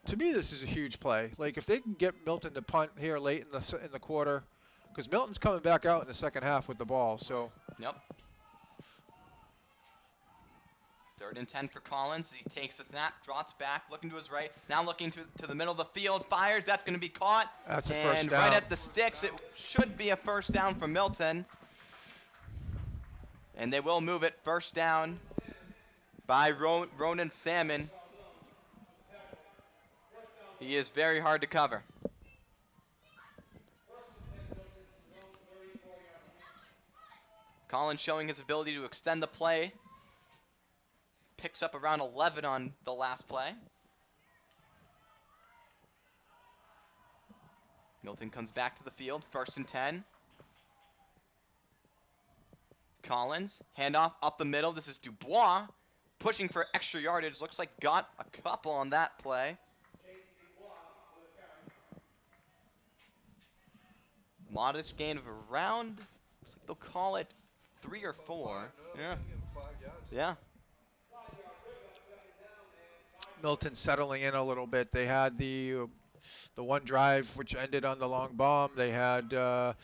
To me, this is a huge play. Like, if they can get Milton to punt here late in the quarter, because Milton's coming back out in the second half with the ball, so. Yep. 3rd and 10 for Collins. He takes the snap, drops back, looking to his right. Now looking to the middle of the field, fires. That's going to be caught. That's a first down. And right at the sticks, it should be a first down for Milton. And they will move it first down by Ronan Salmon. He is very hard to cover. Collins showing his ability to extend the play. Picks up around 11 on the last play. Milton comes back to the field, 1st and 10. Collins, handoff up the middle. This is Dubois pushing for extra yardage. Looks like got a couple on that play. Modest gain of around, looks like they'll call it 3 or 4. Yeah. Yeah. Milton settling in a little bit. They had the one drive which ended on the long bomb. They had the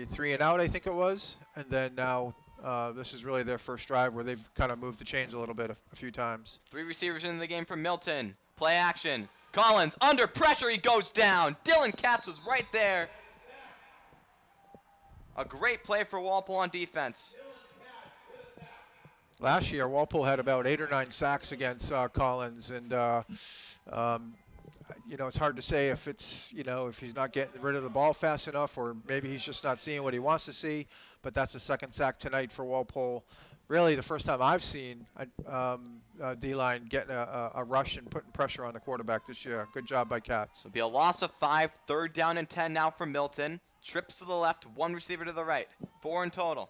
3 and out, I think it was, and then now this is really their first drive where they've kind of moved the chains a little bit a few times. 3 receivers in the game for Milton. Play action. Collins under pressure. He goes down. Dylan Katz was right there. A great play for Walpole on defense. Last year, Walpole had about 8 or 9 sacks against Collins, and it's hard to say if it's, if he's not getting rid of the ball fast enough, or maybe he's just not seeing what he wants to see. But that's the 2nd sack tonight for Walpole. Really, the first time I've seen D-line getting a rush and putting pressure on the quarterback this year. Good job by Katz. It'll be a loss of 5. 3rd down and 10 now for Milton. Trips to the left, 1 receiver to the right. 4 in total.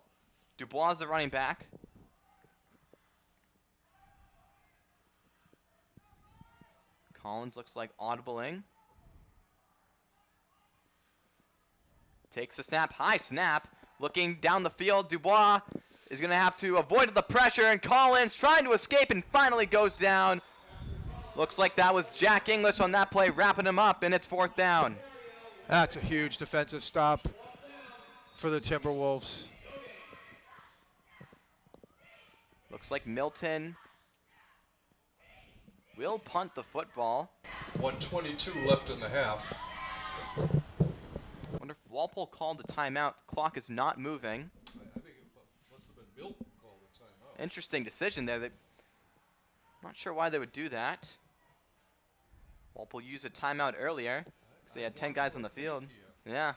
Dubois the running back. Collins looks like audibling. Takes the snap, high snap. Looking down the field, Dubois is going to have to avoid the pressure, and Collins trying to escape and finally goes down. Looks like that was Jack English on that play, wrapping him up, and it's 4th down. That's a huge defensive stop for the Timberwolves. Looks like Milton will punt the football. 1:22 left in the half. Wonder if Walpole called a timeout. The clock is not moving. I think it must have been Milton called the timeout. Interesting decision there. Not sure why they would do that. Walpole used a timeout earlier because they had 10 guys on the field. Yeah.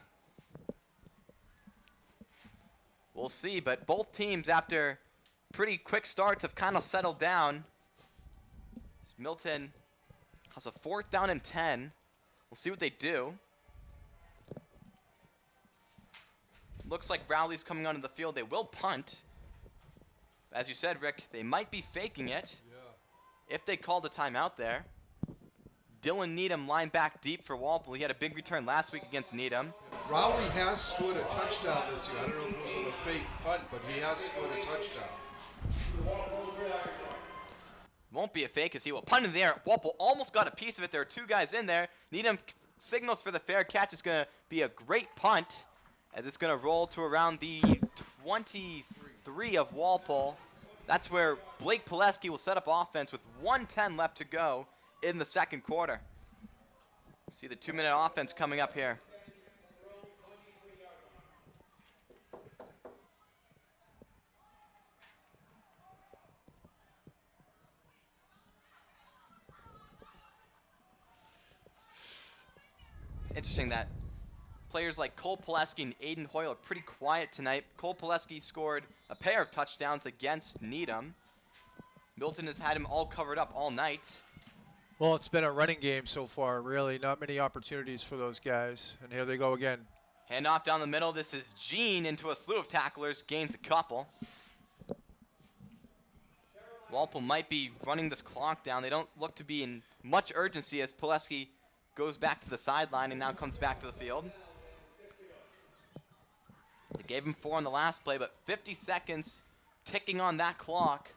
We'll see, but both teams, after pretty quick starts, have kind of settled down. Milton has a 4th down and 10. We'll see what they do. Looks like Rowley's coming onto the field. They will punt. As you said, Rick, they might be faking it. Yeah. If they called a timeout there. Dylan Needham lined back deep for Walpole. He had a big return last week against Needham. Rowley has scored a touchdown this year. I don't know if it was on a fake punt, but he has scored a touchdown. Won't be a fake as he will punt in the air. Walpole almost got a piece of it. There are 2 guys in there. Needham signals for the fair catch. It's going to be a great punt as it's going to roll to around the 23 3 of Walpole. That's where Blake Pileski will set up offense with 1:10 left to go in the second quarter. See the 2-minute offense coming up here. It's interesting that players like Cole Pileski and Aiden Hoyle are pretty quiet tonight. Cole Pileski scored a pair of touchdowns against Needham. Milton has had him all covered up all night. Well, it's been a running game so far, really. Not many opportunities for those guys. And here they go again. Handoff down the middle. This is Gene into a slew of tacklers, gains a couple. Walpole might be running this clock down. They don't look to be in much urgency as Pileski goes back to the sideline and now comes back to the field. They gave him 4 on the last play, but 50 seconds ticking on that clock.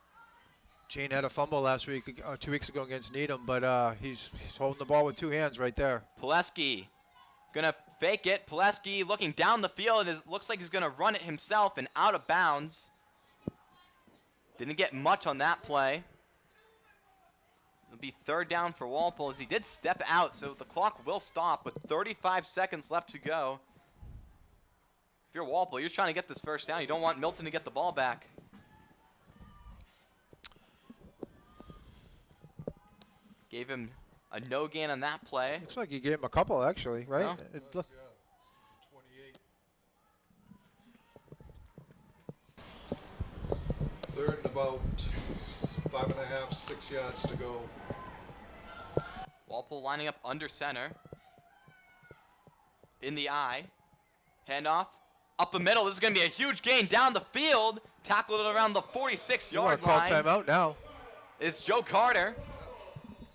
Gene had a fumble last week, 2 weeks ago against Needham, but he's holding the ball with 2 hands right there. Pileski gonna fake it. Pileski looking down the field. It looks like he's gonna run it himself and out of bounds. Didn't get much on that play. It'll be 3rd down for Walpole as he did step out, so the clock will stop with 35 seconds left to go. If you're Walpole, you're trying to get this first down. You don't want Milton to get the ball back. Gave him a no gain on that play. Looks like he gave him a couple, actually, right? No. It Yeah, it's 28. 3rd and about 5.5, 6 yards to go. Walpole lining up under center. In the eye. Handoff. Up the middle. This is going to be a huge gain down the field. Tackled it around the 46-yard call line. timeout now. Is Joe Carter.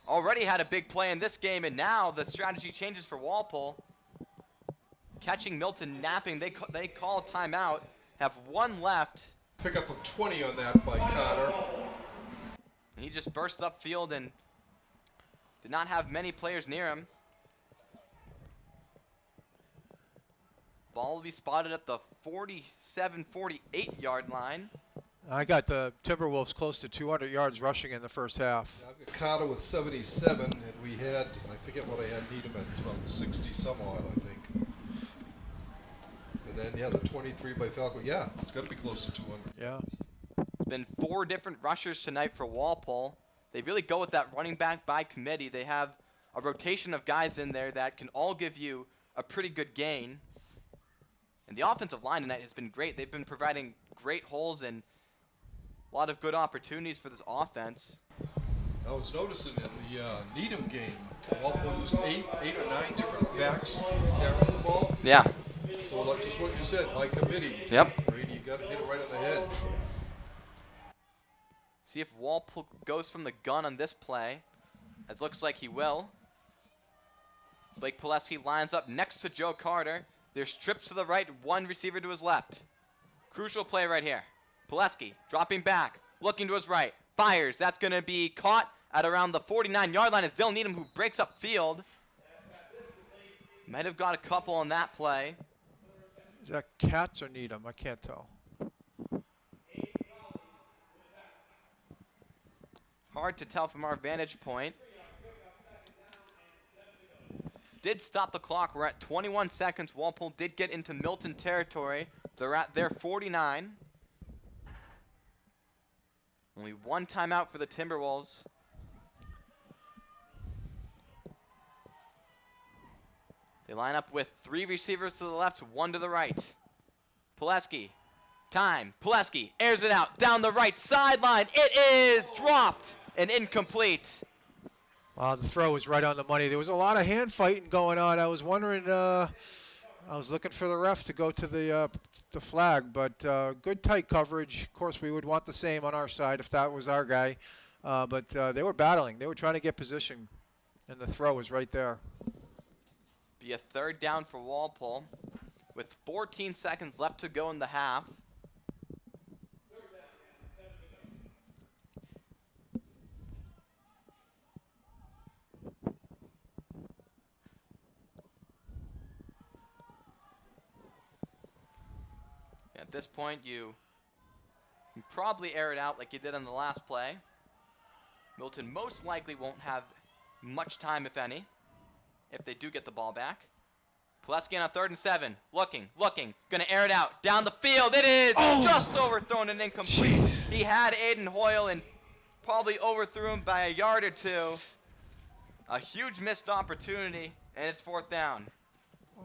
Already had a big play in this game, and now the strategy changes for Walpole. Catching Milton napping. They call a timeout. Have 1 left. Pickup of 20 on that by Carter. And he just burst upfield and did not have many players near him. Ball will be spotted at the 47, 48-yard line. I got the Timberwolves close to 200 yards rushing in the first half. Yeah, I've got Carter with 77, and we had, I forget what I had Needham at, about 60 some odd, I think. And then, yeah, the 23 by Falco. Yeah, it's got to be close to 200. Yeah. It's been 4 different rushers tonight for Walpole. They really go with that running back by committee. They have a rotation of guys in there that can all give you a pretty good gain. And the offensive line tonight has been great. They've been providing great holes and a lot of good opportunities for this offense. I was noticing in the Needham game, Walpole used 8 or 9 different backs carrying the ball. Yeah. So like just what you said, by committee. Yep. Brady, you got to hit it right on the head. See if Walpole goes from the gun on this play. As looks like he will. Blake Pileski lines up next to Joe Carter. There's trips to the right, 1 receiver to his left. Crucial play right here. Pileski dropping back, looking to his right, fires. That's going to be caught at around the 49-yard line as Dylan Needham, who breaks up field. Might have got a couple on that play. Is that Katz or Needham? I can't tell. Hard to tell from our vantage point. Did stop the clock. We're at 21 seconds. Walpole did get into Milton territory. They're at their 49. Only 1 timeout for the Timberwolves. They line up with 3 receivers to the left, 1 to the right. Pileski. Time. Pileski airs it out down the right sideline. It is dropped and incomplete. The throw was right on the money. There was a lot of hand fighting going on. I was wondering, I was looking for the ref to go to the flag, but good tight coverage. Of course, we would want the same on our side if that was our guy. But they were battling. They were trying to get position, and the throw was right there. Be a 3rd down for Walpole with 14 seconds left to go in the half. At this point, you and probably air it out like he did on the last play. Milton most likely won't have much time, if any, if they do get the ball back. Pulaski on a 3rd and 7. Looking. Gonna air it out. Down the field. It is just overthrown and incomplete. Jeez. He had Aiden Hoyle and probably overthrew him by a yard or two. A huge missed opportunity, and it's 4th down.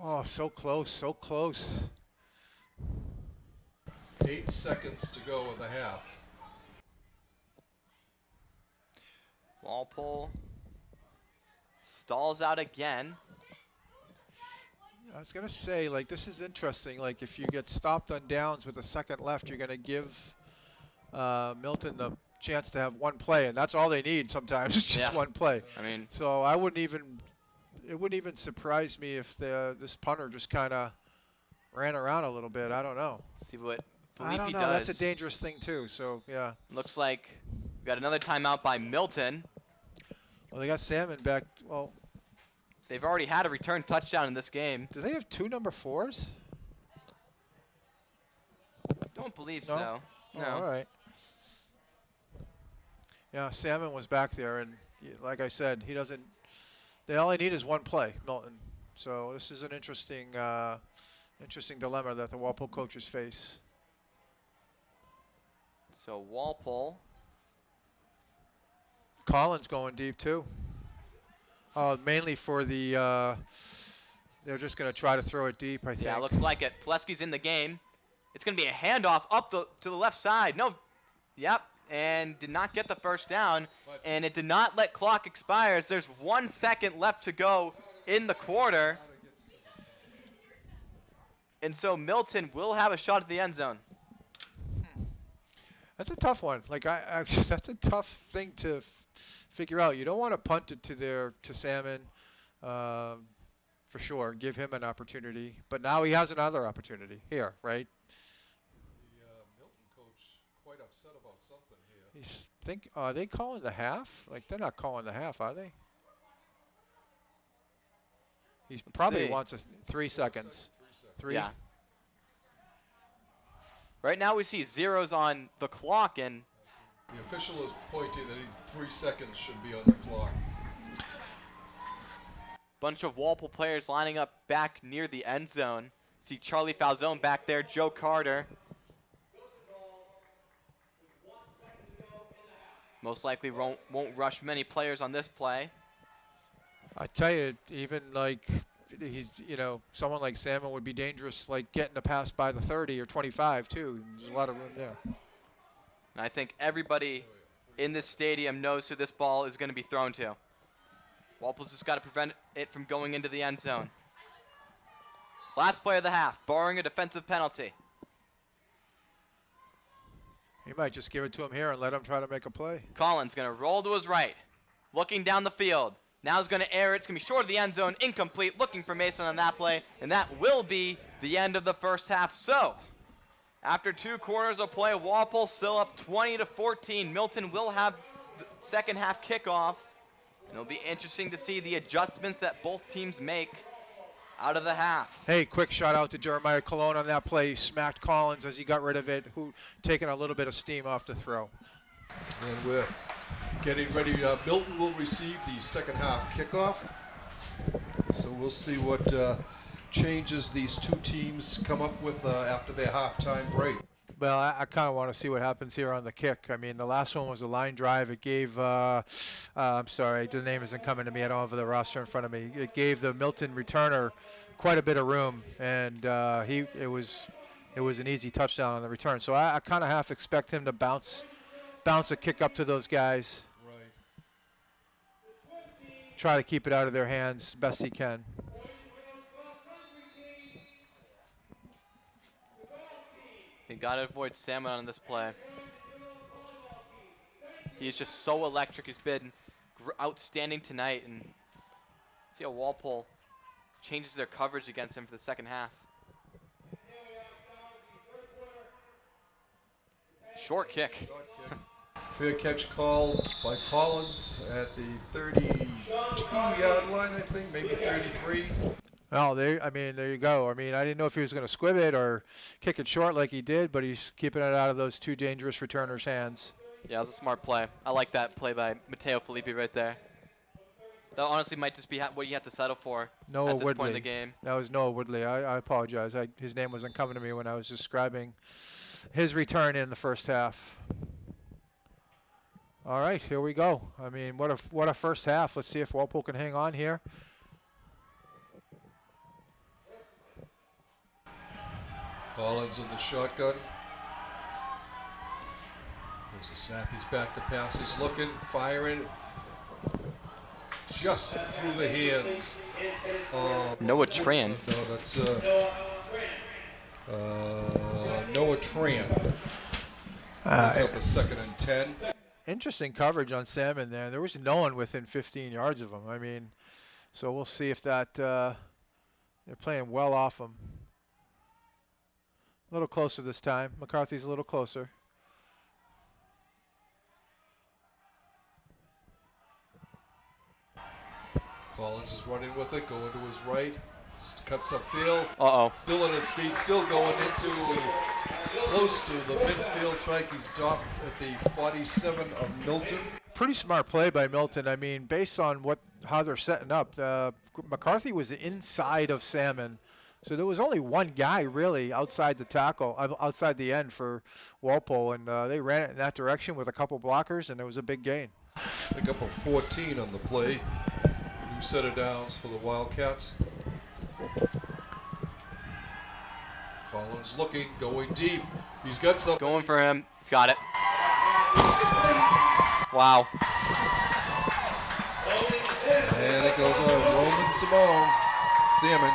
Oh, so close, so close. 8 seconds to go in the half. Walpole stalls out again. I was going to say, like, this is interesting. Like, if you get stopped on downs with a second left, you're going to give Milton the chance to have one play, and that's all they need sometimes, just one play. I mean, so it wouldn't even surprise me if this punter just kind of ran around a little bit. I don't know. see what I don't Felipe know. does. That's a dangerous thing, too. So, yeah. Looks like we got another timeout by Milton. Well, they got Salmon back. Well, They've already had a return touchdown in this game. do they have 2 number 4s? Don't believe No? so. Oh, all right. Yeah, Salmon was back there, and like I said, he doesn't. They all they need is one play, Milton. So this is an interesting dilemma that the Walpole coaches face. So Walpole. Collins going deep too. Mainly for the. They're just going to try to throw it deep, I think. Yeah, looks like it. Pulaski's in the game. It's going to be a handoff up to the left side. No. Yep. And did not get the first down. And it did not let clock expire. There's 1 second left to go in the quarter. And so Milton will have a shot at the end zone. That's a tough one. Like that's a tough thing to figure out. You don't want to punt it to Salmon, for sure. Give him an opportunity, but now he has another opportunity here, right? The Milton coach quite upset about something here. Are they calling the half? Like they're not calling the half, are they? He probably see. wants 3 seconds. 3. Yeah. Right now we see zeros on the clock, and The official is pointing that 3 seconds should be on the clock. bunch of Walpole players lining up back near the end zone. See Charlie Falzone back there, Joe Carter. Most likely won't rush many players on this play. I tell you, even like someone like Salmon would be dangerous, like getting a pass by the 30 or 25 too. There's a lot of room there. And I think everybody in this stadium knows who this ball is going to be thrown to. Walpole's just got to prevent it from going into the end zone. Last play of the half, barring a defensive penalty. He might just give it to him here and let him try to make a play. Collins going to roll to his right, looking down the field. Now he's going to air it. It's going to be short of the end zone, incomplete, looking for Mason on that play, and that will be the end of the first half. So, after 2 quarters of play, Walpole still up 20-14. Milton will have the second half kickoff, and it'll be interesting to see the adjustments that both teams make out of the half. Hey, quick shout out to Jeremiah Colon on that play. He smacked Collins as he got rid of it, who taking a little bit of steam off the throw. And we're getting ready. Milton will receive the second half kickoff. So we'll see what changes these 2 teams come up with after their halftime break. Well, I kind of want to see what happens here on the kick. I mean, the last one was a line drive. It gave, I'm sorry, the name isn't coming to me. I don't have the roster in front of me. It gave the Milton returner quite a bit of room, and it was an easy touchdown on the return. So I kind of half expect him to bounce a kick up to those guys. Right. Try to keep it out of their hands best he can. You got to avoid Salmon on this play. He's just so electric. He's been outstanding tonight. And see how Walpole changes their coverage against him for the second half. Short kick. Fair catch call by Collins at the 32-yard line, I think, maybe 33. Well, I mean, there you go. I mean, I didn't know if he was going to squib it or kick it short like he did, but he's keeping it out of those two dangerous returners' hands. Yeah, it was a smart play. I like that play by Matteo Filippi right there. That honestly might just be what you have to settle for Noah at this Woodley. point in the game. That was Noah Woodley. I apologize. His name wasn't coming to me when I was describing his return in the first half. All right, here we go. I mean, what a first half. Let's see if Walpole can hang on here. Collins in the shotgun. There's the snap. He's back to pass. He's looking, firing. Just through the hands. Noah Tran. No, that's Noah Tran. Picks up a 2nd and 10. Interesting coverage on Salmon there. There was no one within 15 yards of him. I mean, so we'll see if that they're playing well off him. A little closer this time. McCarthy's a little closer. Collins is running with it, going to his right. Cuts upfield. Uh-oh. Still on his feet, still going into close to the midfield strike. He's docked at the 47 of Milton. Pretty smart play by Milton. I mean, based on how they're setting up, McCarthy was inside of Salmon. So there was only one guy really outside the tackle, outside the end for Walpole, and they ran it in that direction with a couple blockers, and it was a big gain. Pick up a 14 on the play. New set of downs for the Wildcats. Collins looking, going deep. He's got something. Going for him. He's got it. Wow. And it goes on Roman Simone. Salmon.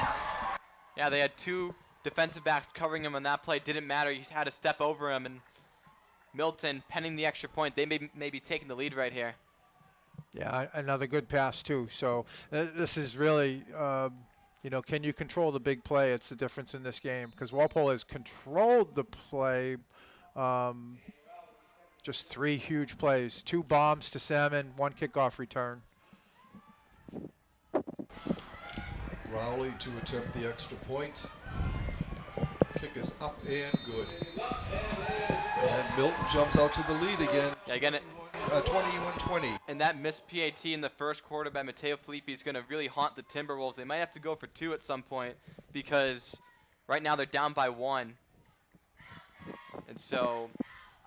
Yeah, they had two defensive backs covering him on that play. Didn't matter. He had to step over him. And Milton, penning the extra point, they may be taking the lead right here. Yeah, another good pass too. So this is really, can you control the big play? It's the difference in this game because Walpole has controlled the play. Just 3 huge plays, 2 bombs to Salmon, 1 kickoff return. Rowley to attempt the extra point. Kick is up and good. And Milton jumps out to the lead again. Yeah, again, 21-20. and that missed PAT in the first quarter by Matteo Filippi is going to really haunt the Timberwolves. They might have to go for 2 at some point because right now they're down by 1. And so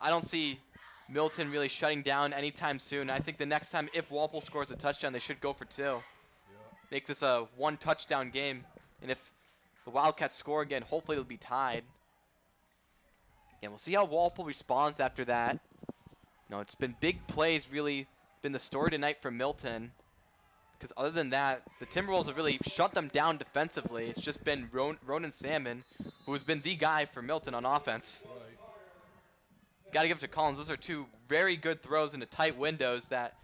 I don't see Milton really shutting down anytime soon. I think the next time, if Walpole scores a touchdown, they should go for 2. Make this a 1 touchdown game. And if the Wildcats score again, hopefully it'll be tied. And we'll see how Walpole responds after that. No, it's been big plays really been the story tonight for Milton. Because other than that, the Timberwolves have really shut them down defensively. It's just been Ronan Salmon, who has been the guy for Milton on offense. Got to give it to Collins. Those are 2 very good throws into tight windows that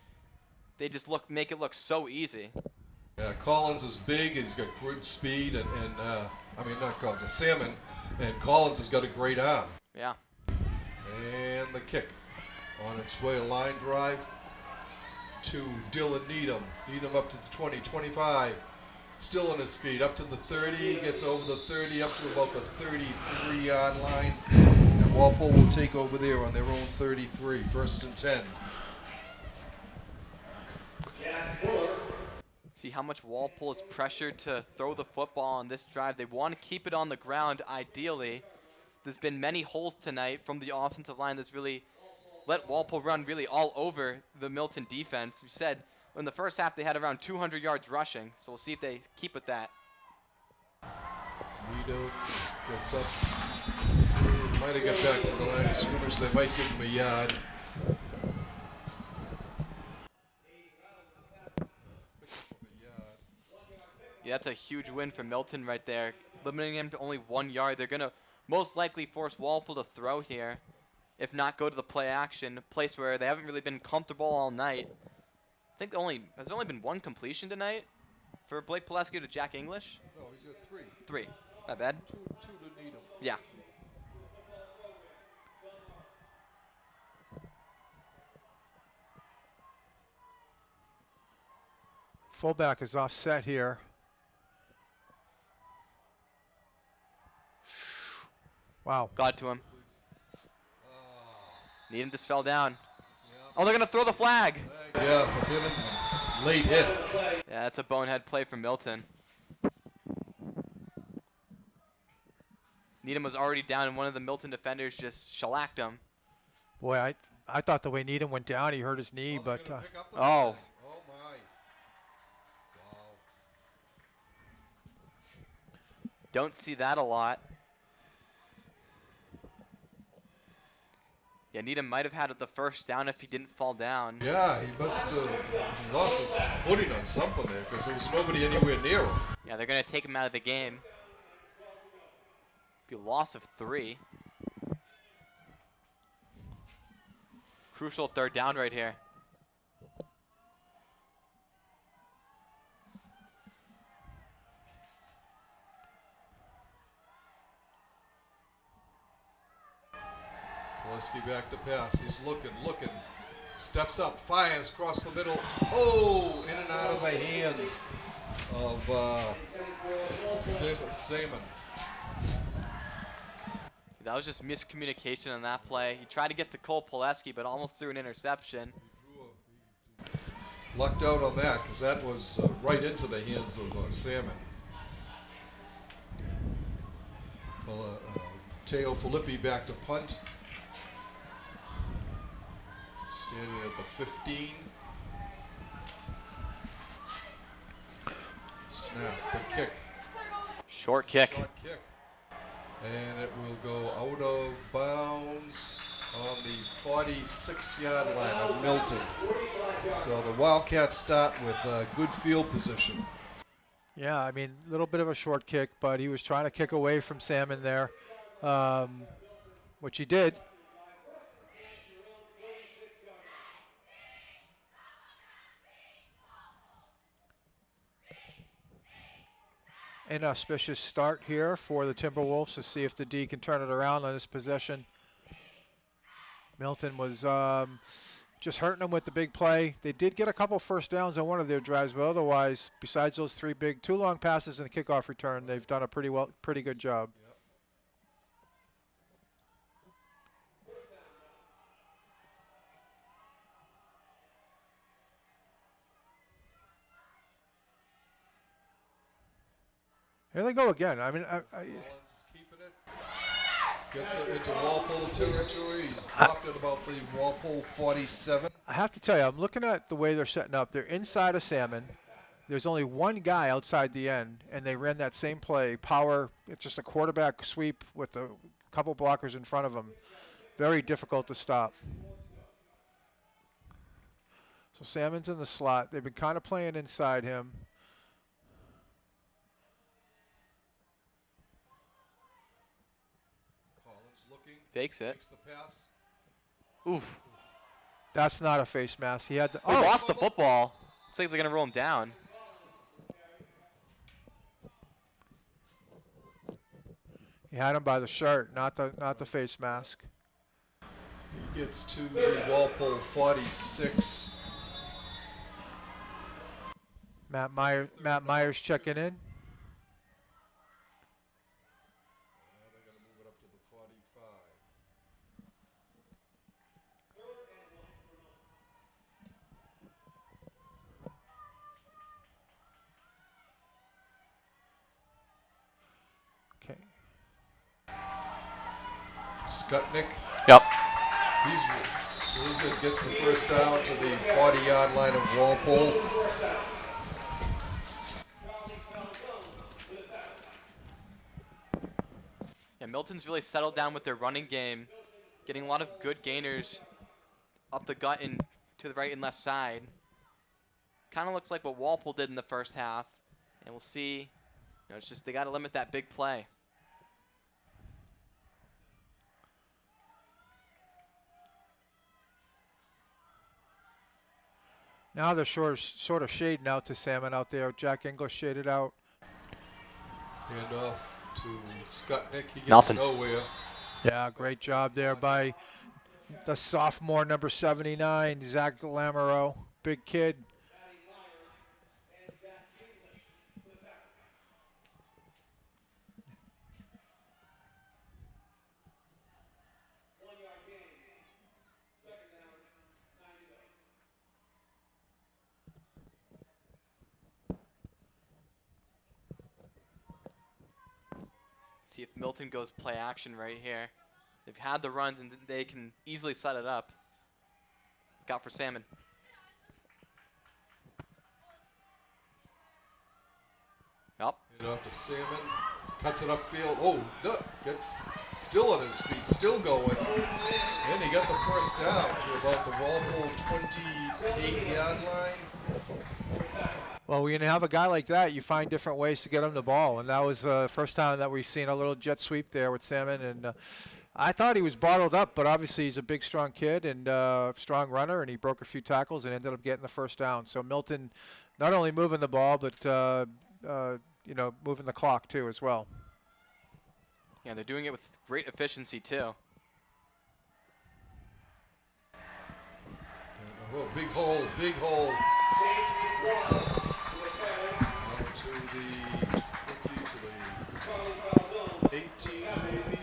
they just make it look so easy. Yeah, Collins is big and he's got good speed not Collins, Salmon, and Collins has got a great arm. Yeah. And the kick on its way, a line drive to Dylan Needham. Needham up to the 20, 25, still on his feet, up to the 30, gets over the 30, up to about the 33-yard line. And Walpole will take over there on their own 33, 1st and 10. See how much Walpole is pressured to throw the football on this drive. They want to keep it on the ground, ideally. There's been many holes tonight from the offensive line that's really let Walpole run really all over the Milton defense. We said in the first half they had around 200 yards rushing, so we'll see if they keep with that. Needham gets up. Might have got back to the line of scrimmage. They might give him a yard. Yeah, that's a huge win for Milton right there. Limiting him to only 1 yard. They're going to most likely force Walpole to throw here. If not, go to the play action, a place where they haven't really been comfortable all night. I think has there only been 1 completion tonight for Blake Pileski to Jack English? No, he's got 3. 3. Not bad. Two to Needham. Yeah. Fullback is offset here. Wow. Got to him. Needham just fell down. Yeah. Oh, they're going to throw the flag. Yeah, for hitting late hit. Yeah, that's a bonehead play for Milton. Needham was already down, and one of the Milton defenders just shellacked him. Boy, I thought the way Needham went down, he hurt his knee, They're but gonna pick up the oh. flag. Oh my. Wow. Don't see that a lot. Yeah, Needham might have had the first down if he didn't fall down. Yeah, he must have lost his footing on something there because there was nobody anywhere near him. Yeah, they're going to take him out of the game. Be a loss of 3. Crucial 3rd down right here. Walensky back to pass. He's looking. Steps up, fires across the middle. Oh, in and out of the hands of Salmon. That was just miscommunication on that play. He tried to get to Cole Poleski, but almost threw an interception. He lucked out on that because that was right into the hands of Salmon. Well, Teo Filippi back to punt. Standing at the 15. Snap, the kick. Short kick. Short kick. And it will go out of bounds on the 46-yard line of Milton. So the Wildcats start with good field position. yeah, I mean, a little bit of a short kick, but he was trying to kick away from Salmon there, which he did. Inauspicious start here for the Timberwolves to see if the D can turn it around on this possession. Milton was just hurting them with the big play. They did get a couple first downs on one of their drives, but otherwise, besides those 3 big 2 long passes and the kickoff return, they've done a pretty good job. Here they go again. I mean, Collins is keeping it. Gets it into Walpole territory. He's dropped at about the Walpole 47. I have to tell you, I'm looking at the way they're setting up. They're inside of Salmon. There's only one guy outside the end, and they ran that same play, power. It's just a quarterback sweep with a couple blockers in front of him. Very difficult to stop. So Salmon's in the slot. They've been kind of playing inside him. Collins looking. Fakes it. Takes the pass. Oof. That's not a face mask. He had the. They lost the football. Looks like they're going to roll him down. He had him by the shirt, not the face mask. He gets to the Walpole 46. Matt Myers checking in. Now they're going to move it up to the 45. Okay. Skutnik. Yep. He's really good. Gets the first down to the 40-yard line of Walpole. Yeah, Milton's really settled down with their running game, getting a lot of good gainers up the gut and to the right and left side. Kind of looks like what Walpole did in the first half, and we'll see. You know, it's just they got to limit that big play. Now they're sort of shading out to Salmon out there. Jack English shaded out. Hand off to Skutnik. He gets Nothing. nowhere. Yeah, great job there by the sophomore, number 79, Zach Lamoureux. Big kid. See if Milton goes play action right here. They've had the runs and they can easily set it up. Look out for Salmon. Up. It off to Salmon. Cuts it upfield. Oh, no, gets still on his feet, still going. And he got the first down to about the Walpole 28-yard line. Well, when you have a guy like that, you find different ways to get him the ball, and that was the first time that we've seen a little jet sweep there with Salmon. And I thought he was bottled up, but obviously he's a big, strong kid and strong runner, and he broke a few tackles and ended up getting the first down. So Milton not only moving the ball, but you know, moving the clock too as well. Yeah, they're doing it with great efficiency too. Oh, big hole, big hole. Out to the 20, to the 18 maybe.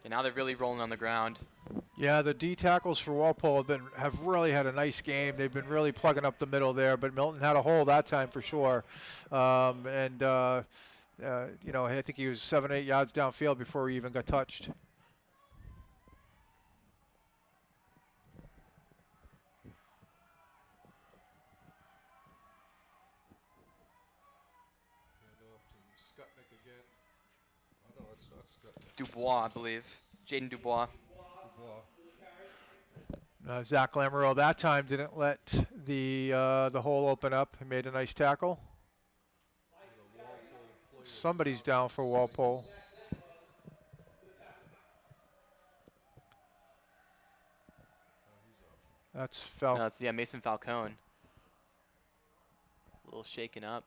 And now they're really rolling on the ground. Yeah, the D tackles for Walpole have really had a nice game. They've been really plugging up the middle there, but Milton had a hole that time for sure. You know, I think he was 7 or 8 yards downfield before he even got touched. Skutnik again. Oh, no, it's not Skutnik. Dubois, I believe. Jaden Dubois. Zach Lamoureux that time didn't let the hole open up. He made a nice tackle. Somebody's down for Walpole. That's Falcone. No, it's, yeah, Mason Falcone. A little shaken up.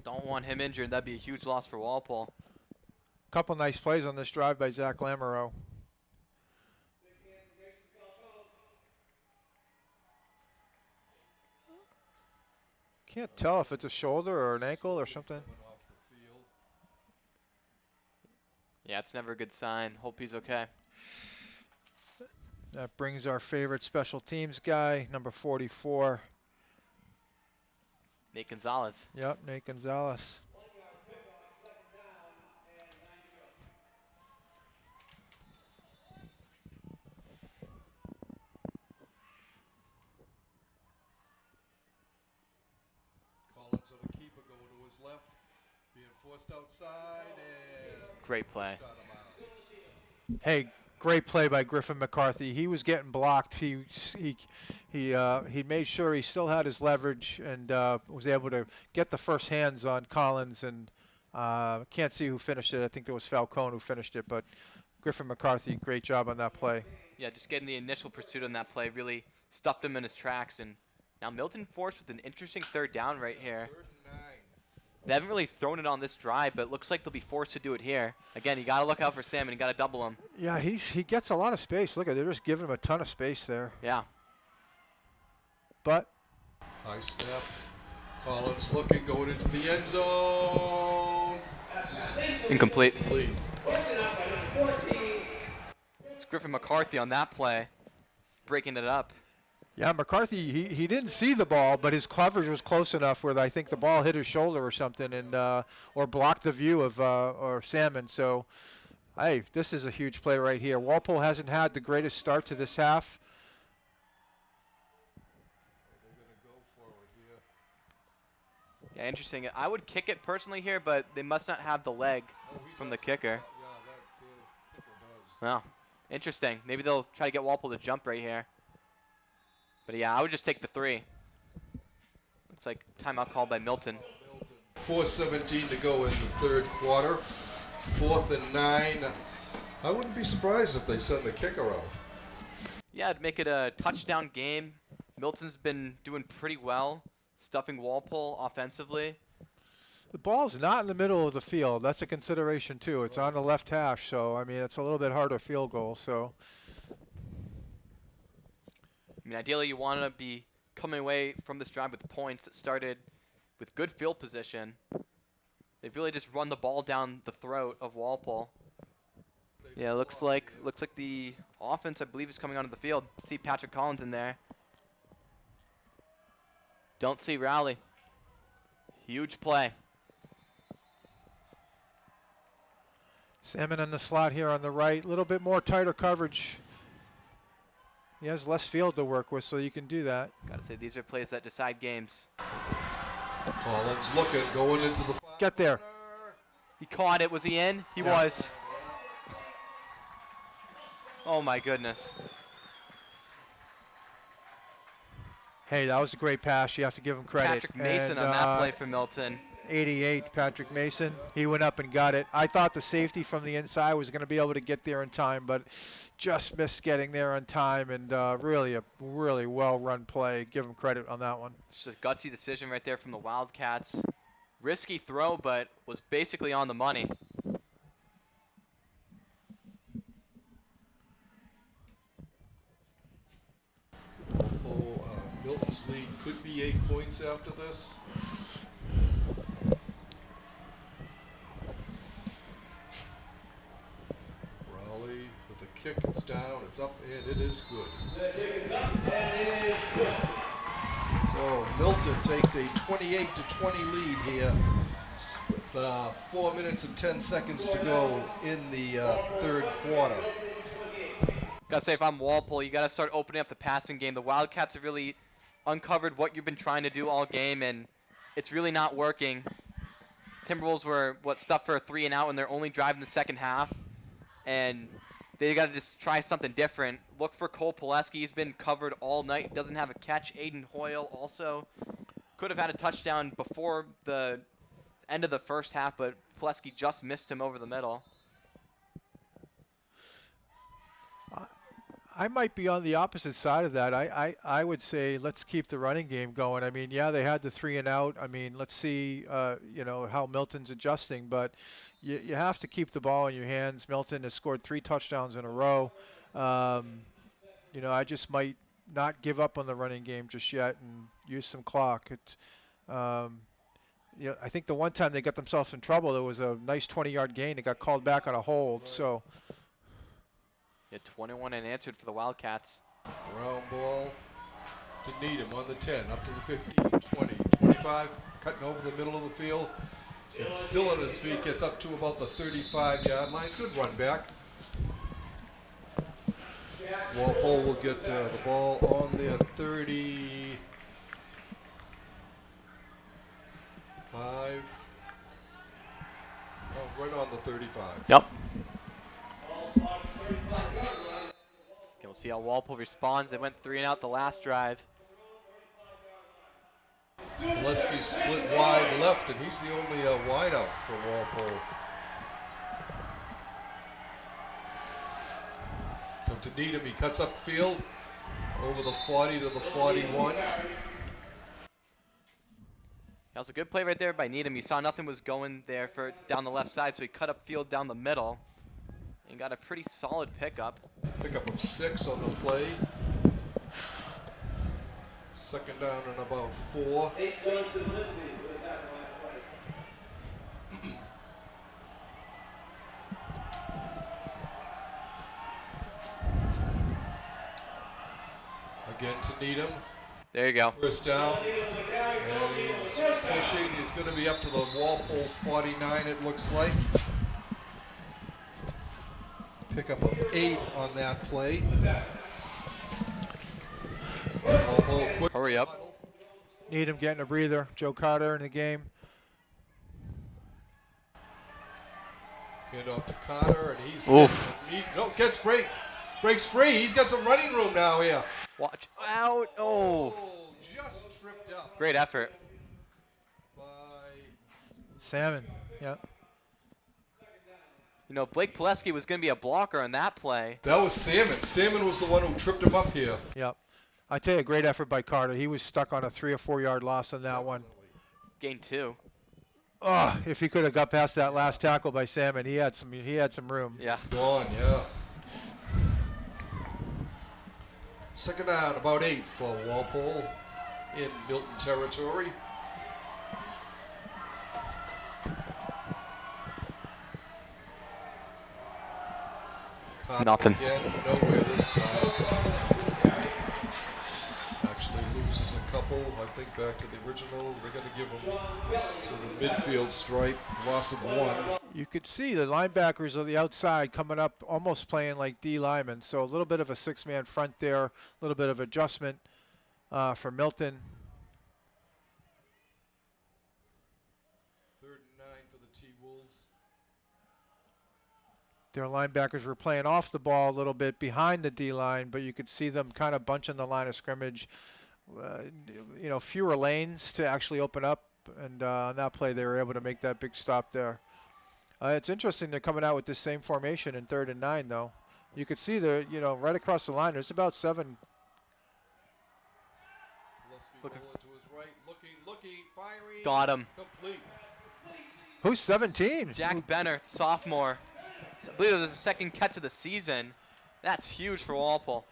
Don't want him injured. That'd be a huge loss for Walpole. Couple nice plays on this drive by Zach Lamoureux. Can't tell if it's a shoulder or an ankle or something. Yeah, it's never a good sign. Hope he's okay. That brings our favorite special teams guy, number 44. Nate Gonzalez. Yep, Nate Gonzalez. Collins on the keeper going to his left, being forced outside and Great play. pushed out of bounds. Hey, great play by Griffin McCarthy. He was getting blocked. He made sure he still had his leverage and was able to get the first hands on Collins. And can't see who finished it. I think it was Falcone who finished it. But Griffin McCarthy, great job on that play. Yeah, just getting the initial pursuit on that play really stuffed him in his tracks. And now Milton forced with an interesting third down right here. 3rd and 9. They haven't really thrown it on this drive, but it looks like they'll be forced to do it here. Again, you got to look out for Salmon. You got to double him. Yeah, he gets a lot of space. Look at, they're just giving him a ton of space there. Yeah. But High snap. Collins looking, going into the end zone. Incomplete. Lead. It's Griffin McCarthy on that play, breaking it up. yeah, McCarthy, he didn't see the ball, but his coverage was close enough where I think the ball hit his shoulder or something, and or blocked the view of or Salmon. So, hey, this is a huge play right here. Walpole hasn't had the greatest start to this half. They're going to go forward here. Yeah, interesting. I would kick it personally here, but they must not have the leg from the kicker. Yeah, that kicker does. Well, interesting. Maybe they'll try to get Walpole to jump right here. But yeah, I would just take the 3. Looks like timeout called by Milton. 4:17 to go in the 3rd quarter. 4th and 9. I wouldn't be surprised if they send the kicker out. Yeah, it'd make it a touchdown game. Milton's been doing pretty well, stuffing Walpole offensively. The ball's not in the middle of the field. That's a consideration too. It's on the left hash, so I mean it's a little bit harder field goal. So. I mean, ideally, you want to be coming away from this drive with points that started with good field position. They've really just run the ball down the throat of Walpole. Yeah, looks like the offense, I believe, is coming onto the field. See Patrick Collins in there. Don't see Rowley. Huge play. Salmon in the slot here on the right. A little bit more tighter coverage. He has less field to work with, so you can do that. Gotta say, these are plays that decide games. Collins looking, going into the far Get there. corner. He caught it. Was he in? He Yeah. was. Oh, my goodness. Hey, that was a great pass. You have to give him credit. Patrick Mason And, on that play for Milton. 88, Patrick Mason. He went up and got it. I thought the safety from the inside was going to be able to get there in time, but just missed getting there on time. And really a really well-run play. Give him credit on that one. Just a gutsy decision right there from the Wildcats. Risky throw, but was basically on the money. Milton's lead could be 8 points after this. Rowley with a kick, it's down, it's up, and it is good. So Milton takes a 28-20 lead here with 4 minutes and 10 seconds to go in the third quarter. Gotta say, if I'm Walpole, you gotta start opening up the passing game. The Wildcats have really uncovered what you've been trying to do all game, and it's really not working. Timberwolves were stuffed for a 3 and out, and they're only driving the second half, and they gotta just try something different. Look for Cole Pileski. He's been covered all night. Doesn't have a catch. Aiden Hoyle also could have had a touchdown before the end of the first half, but Pileski just missed him over the middle. I might be on the opposite side of that. I would say let's keep the running game going. I mean, yeah, they had the 3 and out. I mean, let's see, how Milton's adjusting. But you have to keep the ball in your hands. Milton has scored 3 touchdowns in a row. I just might not give up on the running game just yet and use some clock. I think the one time they got themselves in trouble, there was a nice 20-yard gain. They got called back on a hold. So. Yeah, 21 unanswered for the Wildcats. Round ball to Needham on the 10, up to the 15, 20, 25, cutting over the middle of the field. It's still on his feet, gets up to about the 35-yard line. Good run back. Walpole will get the ball on their 35. Oh, right on the 35. Yep. Okay, we'll see how Walpole responds. They went 3 and out the last drive. Pileski split wide left, and he's the only wide out for Walpole. To Needham, he cuts up field over the 40 to the 41. That was a good play right there by Needham. He saw nothing was going there for down the left side, so he cut up field down the middle and got a pretty solid pickup. Pickup of 6 on the play. Second down and about 4. Again to Needham. There you go. First down. And he's pushing. He's going to be up to the Walpole 49, it looks like. Pickup of 8 on that play. Walpole quick. Hurry up. Needham getting a breather. Joe Carter in the game. Hand off to Carter, and he's gets breaks free. He's got some running room now here. Watch out. Oh. Just tripped up. Great effort. By Salmon. Yeah. Blake Pileski was going to be a blocker on that play. that was Salmon. Salmon was the one who tripped him up here. Yep. I tell you, a great effort by Carter. He was stuck on a 3 or 4 yard loss on that one. Gain 2. Oh, if he could have got past that last tackle by Salmon, he had some room. Yeah. Gone, yeah. Second down, about 8 for Walpole in Milton territory. Carter Nothing. Again, nowhere this time. Actually loses him couple, I think, back to the original. They're going to give them to the midfield stripe. Loss of one. You could see the linebackers on the outside coming up, almost playing like D linemen. So a little bit of a six-man front there, a little bit of adjustment for Milton. 3rd and 9 for the T-Wolves. Their linebackers were playing off the ball a little bit behind the D line, but you could see them kind of bunching the line of scrimmage. Fewer lanes to actually open up, and on that play they were able to make that big stop there. It's interesting they're coming out with this same formation in 3rd and 9, though. You could see there, right across the line, there's about 7. Looking to his right, looking, firing. Got him. Complete. Who's 17? Jack Benner, sophomore. I believe it was his second catch of the season. That's huge for Walpole.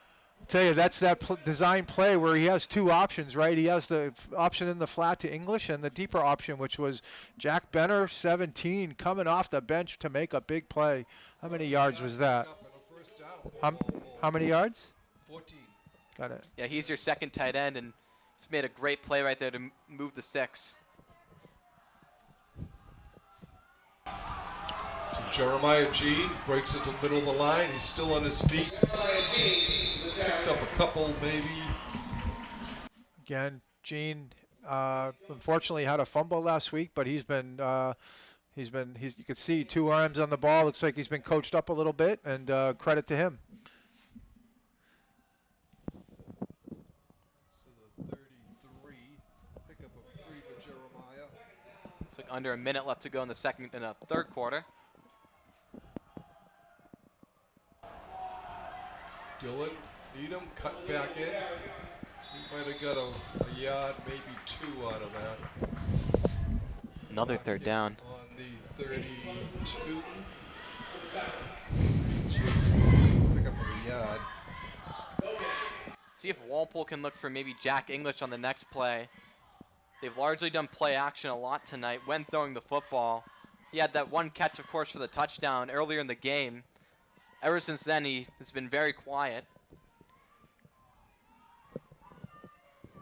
Tell you, that's that design play where he has 2 options, right? He has the option in the flat to English and the deeper option, which was Jack Benner, 17, coming off the bench to make a big play. How many yards was that? How many yards? 14. Got it. Yeah, he's your second tight end, and he's made a great play right there to move the sticks. To Jeremiah Jean, breaks into the middle of the line. He's still on his feet. Picks up a couple, maybe. Again, Gene unfortunately had a fumble last week, but you could see 2 arms on the ball. Looks like he's been coached up a little bit, and credit to him. So the 33, pick up a 3 for Jeremiah. It's like under a minute left to go in the third quarter. Dylan Needham cut back in. He might have got a yard, maybe 2 out of that. Another third down. On the 32. Pick up a yard. See if Walpole can look for maybe Jack English on the next play. They've largely done play action a lot tonight when throwing the football. He had that one catch, of course, for the touchdown earlier in the game. Ever since then, he has been very quiet.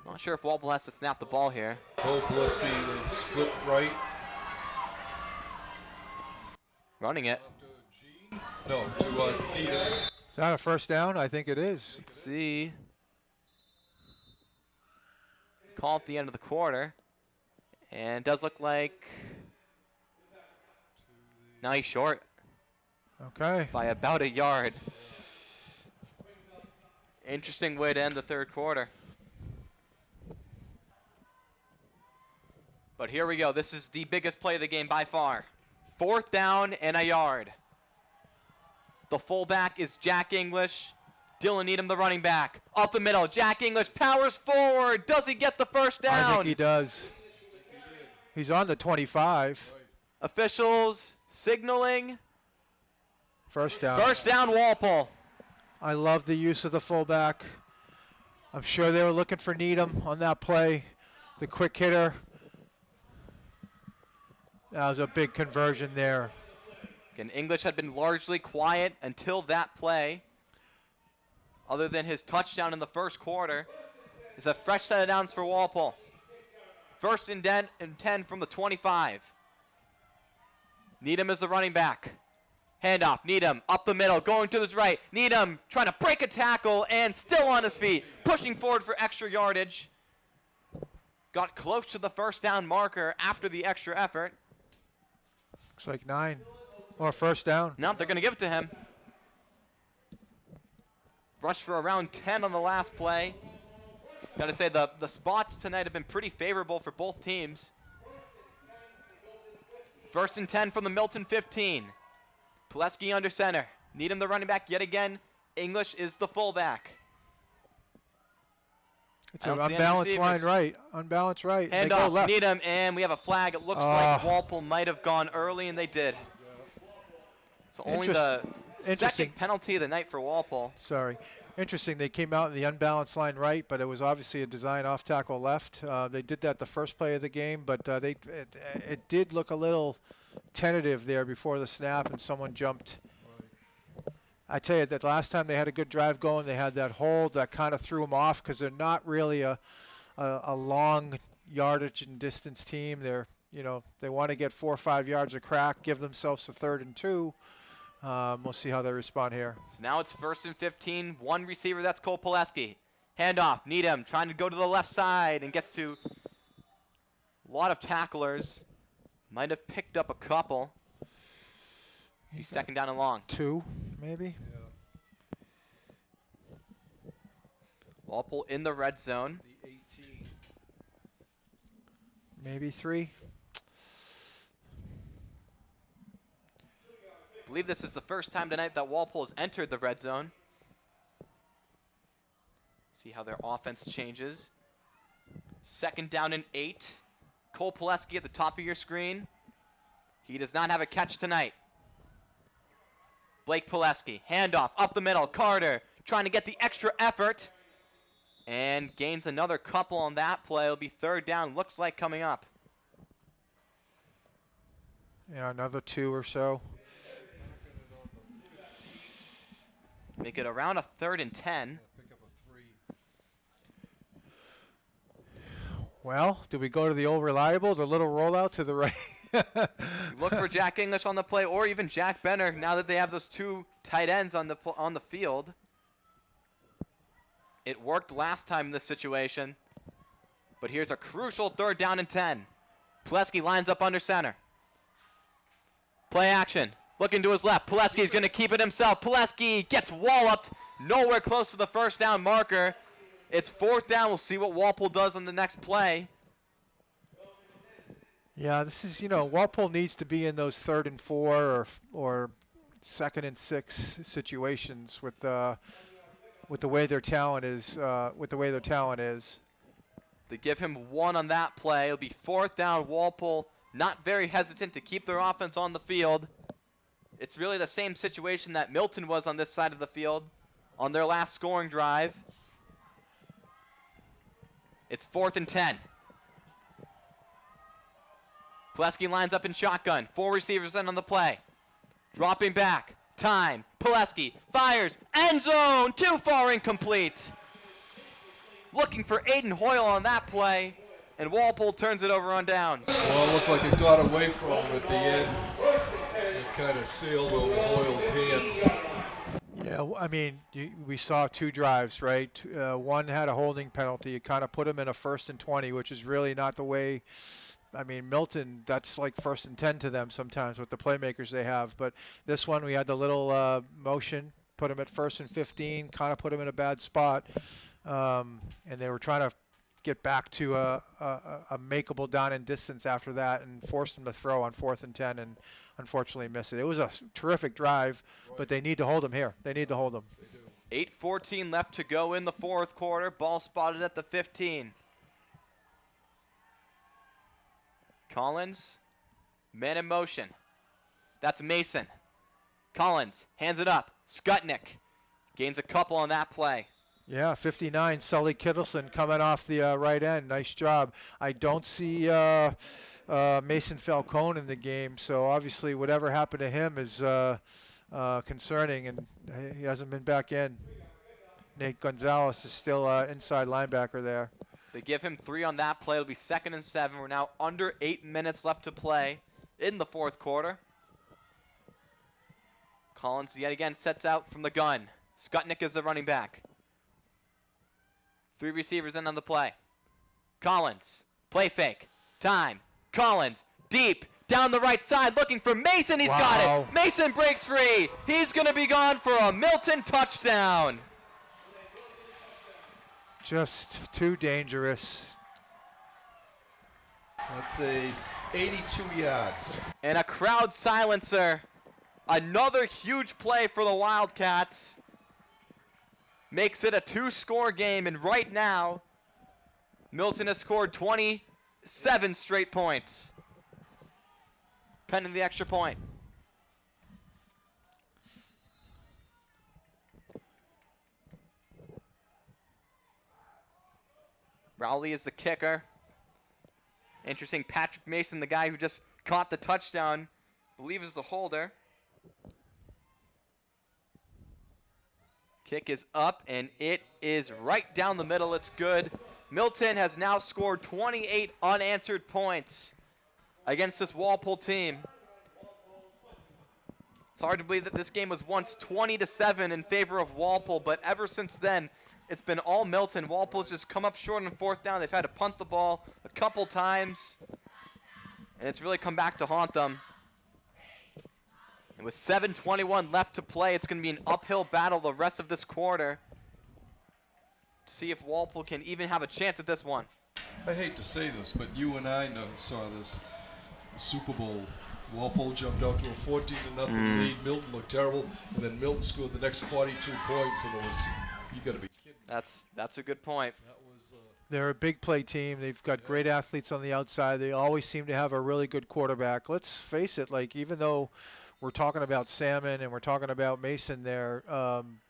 Not sure if Walpole has to snap the ball here. Popliski, the split right. Running it. No, to Needham. Is that a first down? I think it is. Let's see. Call at the end of the quarter. And it does look like... Now he's short. Okay. By about a yard. Interesting way to end the third quarter. But here we go. This is the biggest play of the game by far. 4th down and a yard. The fullback is Jack English. Dylan Needham, the running back. Up the middle, Jack English powers forward. Does he get the first down? I think he does. He's on the 25. Officials signaling. First down. First down, Walpole. I love the use of the fullback. I'm sure they were looking for Needham on that play. The quick hitter. That was a big conversion there. Again, English had been largely quiet until that play. Other than his touchdown in the first quarter. It's a fresh set of downs for Walpole. 1st and 10 from the 25. Needham is the running back. Handoff, Needham up the middle, going to his right. Needham trying to break a tackle and still on his feet, pushing forward for extra yardage. Got close to the first down marker after the extra effort. Looks like 9 or first down. Nope, they're going to give it to him. Rushed for around 10 on the last play. Got to say the spots tonight have been pretty favorable for both teams. 1st and 10 from the Milton 15. Pileski under center. Needham the running back yet again. English is the fullback. It's an unbalanced line right. Unbalanced right. Hand they go off, left. Needham, and we have a flag. It looks like Walpole might have gone early, and they did. So only the second penalty of the night for Walpole. Sorry. Interesting. They came out in the unbalanced line right, but it was obviously a design off tackle left. They did that the first play of the game, but it did look a little tentative there before the snap, and someone jumped. I tell you, that last time they had a good drive going, they had that hold that kind of threw them off because they're not really a a long yardage and distance team. They want to get 4 or 5 yards a crack, give themselves a 3rd and 2. We'll see how they respond here. So now it's 1st and 15. One receiver, that's Cole Pileski. Handoff, Needham trying to go to the left side and gets to a lot of tacklers. Might have picked up a couple. He's 2nd down and long. 2, maybe? Walpole in the red zone. The 18. Maybe 3. I believe this is the first time tonight that Walpole has entered the red zone. See how their offense changes. 2nd down and 8. Cole Pileski at the top of your screen. He does not have a catch tonight. Blake Pileski, handoff up the middle. Carter trying to get the extra effort and gains another couple on that play. It'll be 3rd down, looks like coming up. Yeah, another 2 or so. Make it around a 3rd and 10. Pick up a 3. Well, do we go to the old reliable, the little rollout to the right? Look for Jack English on the play, or even Jack Benner, now that they have those 2 tight ends on the field. It worked last time in this situation, but here's a crucial 3rd down and 10. Pileski lines up under center. Play action. Looking to his left. Pileski's going to keep it himself. Pileski gets walloped. Nowhere close to the 1st down marker. It's 4th down. We'll see what Walpole does on the next play. Yeah, this is, Walpole needs to be in those 3rd and 4 or 2nd and 6 situations with the way their talent is. They give him 1 on that play. It'll be 4th down. Walpole not very hesitant to keep their offense on the field. It's really the same situation that Milton was on this side of the field on their last scoring drive. It's 4th and 10. Pileski lines up in shotgun. 4 receivers in on the play. Dropping back. Time. Pileski fires. End zone. Too far, incomplete. Looking for Aiden Hoyle on that play. And Walpole turns it over on downs. Well, it looked like it got away from him at the end. It kind of sailed over Hoyle's hands. Yeah, we saw 2 drives, right? One had a holding penalty. It kind of put him in a 1st and 20, which is really not the way. Milton, that's like 1st and 10 to them sometimes with the playmakers they have. But this one, we had the little motion, put him at 1st and 15, kind of put him in a bad spot. And they were trying to get back to a makeable down and distance after that and forced him to throw on 4th and 10 and unfortunately missed it. It was a terrific drive, but they need to hold him here. They need to hold him. 8:14 left to go in the 4th quarter. Ball spotted at the 15. Collins, man in motion. That's Mason. Collins hands it up. Skutnik gains a couple on that play. Yeah, 59, Sully Kittleson coming off the right end. Nice job. I don't see Mason Falcone in the game, so obviously whatever happened to him is concerning, and he hasn't been back in. Nate Gonzalez is still inside linebacker there. They give him 3 on that play. It'll be 2nd and 7. We're now under 8 minutes left to play in the 4th quarter. Collins yet again sets out from the gun. Skutnik is the running back. 3 receivers in on the play. Collins, play fake, time. Collins, deep, down the right side, looking for Mason. He's got it. Mason breaks free. He's going to be gone for a Milton touchdown. Just too dangerous. That's a 82 yards. And a crowd silencer. Another huge play for the Wildcats. Makes it a 2-score game, and right now, Milton has scored 27 straight points. Pending the extra point. Rowley is the kicker. Interesting, Patrick Mason, the guy who just caught the touchdown, I believe is the holder. Kick is up, and it is right down the middle. It's good. Milton has now scored 28 unanswered points against this Walpole team. It's hard to believe that this game was once 20-7 in favor of Walpole, but ever since then, it's been all Milton. Walpole's just come up short on fourth down. They've had to punt the ball a couple times, and it's really come back to haunt them. And with 7:21 left to play, it's going to be an uphill battle the rest of this quarter to see if Walpole can even have a chance at this one. I hate to say this, but you and I saw this Super Bowl. Walpole jumped out to a 14-0 lead. Milton looked terrible, and then Milton scored the next 42 points, and it was, you got to be kidding. That's a good point. That was. They're a big play team. They've got great athletes on the outside. They always seem to have a really good quarterback. Let's face it, like even though we're talking about Salmon and we're talking about Mason there,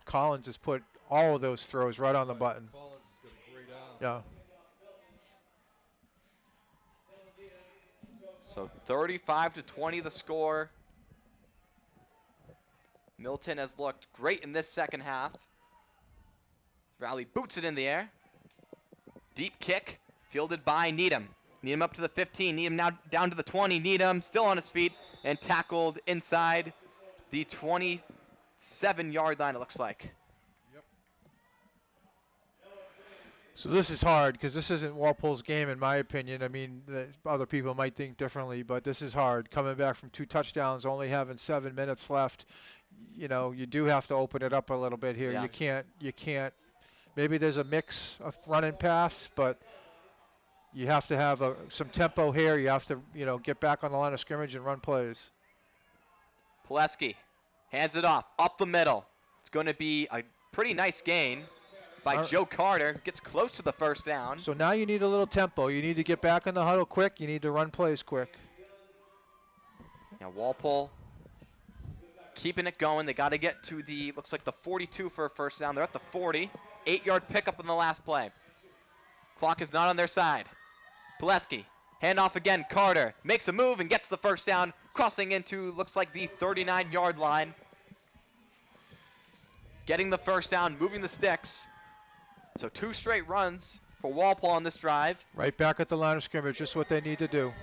Collins has put all of those throws right on the button. Collins has got a great arm. Yeah. So 35-20 the score. Milton has looked great in this second half. Rally boots it in the air. Deep kick, fielded by Needham. Needham up to the 15. Needham now down to the 20. Needham still on his feet and tackled inside the 27-yard line, it looks like. So this is hard because this isn't Walpole's game, in my opinion. I mean, other people might think differently, but this is hard. Coming back from 2 touchdowns, only having 7 minutes left, you know, you do have to open it up a little bit here. Yeah. You can't. Maybe there's a mix of run and pass, but you have to have some tempo here. You have to, you know, get back on the line of scrimmage and run plays. Pileski hands it off, up the middle. It's going to be a pretty nice gain by Joe Carter. Gets close to the first down. So now you need a little tempo. You need to get back in the huddle quick. You need to run plays quick. Now Walpole keeping it going. They got to get to the, looks like the 42 for a first down. They're at the 40. 8-yard pickup in the last play. Clock is not on their side. Pileski, handoff again. Carter makes a move and gets the first down, crossing into, looks like the 39-yard line. Getting the first down, moving the sticks. So 2 straight runs for Walpole on this drive. Right back at the line of scrimmage, just what they need to do.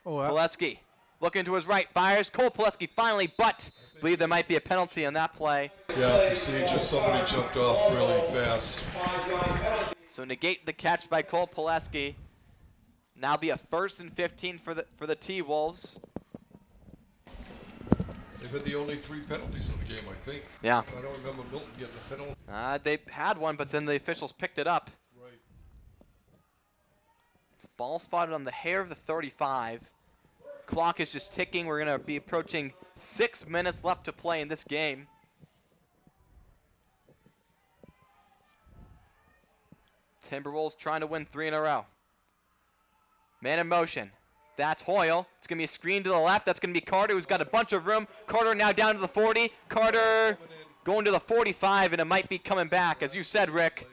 Pileski looking to his right, fires. Cole Pileski finally, but I believe there might be a penalty on that play. Yeah, procedure. Somebody jumped off really fast. So negate the catch by Cole Pileski. Now be a 1st and 15 for the T-Wolves. They've had the only 3 penalties in the game, I think. Yeah. I don't remember Milton getting a penalty. They had one, but then the officials picked it up. Right. It's ball spotted on the hair of the 35. Clock is just ticking. We're going to be approaching 6 minutes left to play in this game. Timberwolves trying to win 3 in a row. Man in motion. That's Hoyle. It's going to be a screen to the left. That's going to be Carter, who's got a bunch of room. Carter now down to the 40. Carter going to the 45, and it might be coming back. As you said, Rick,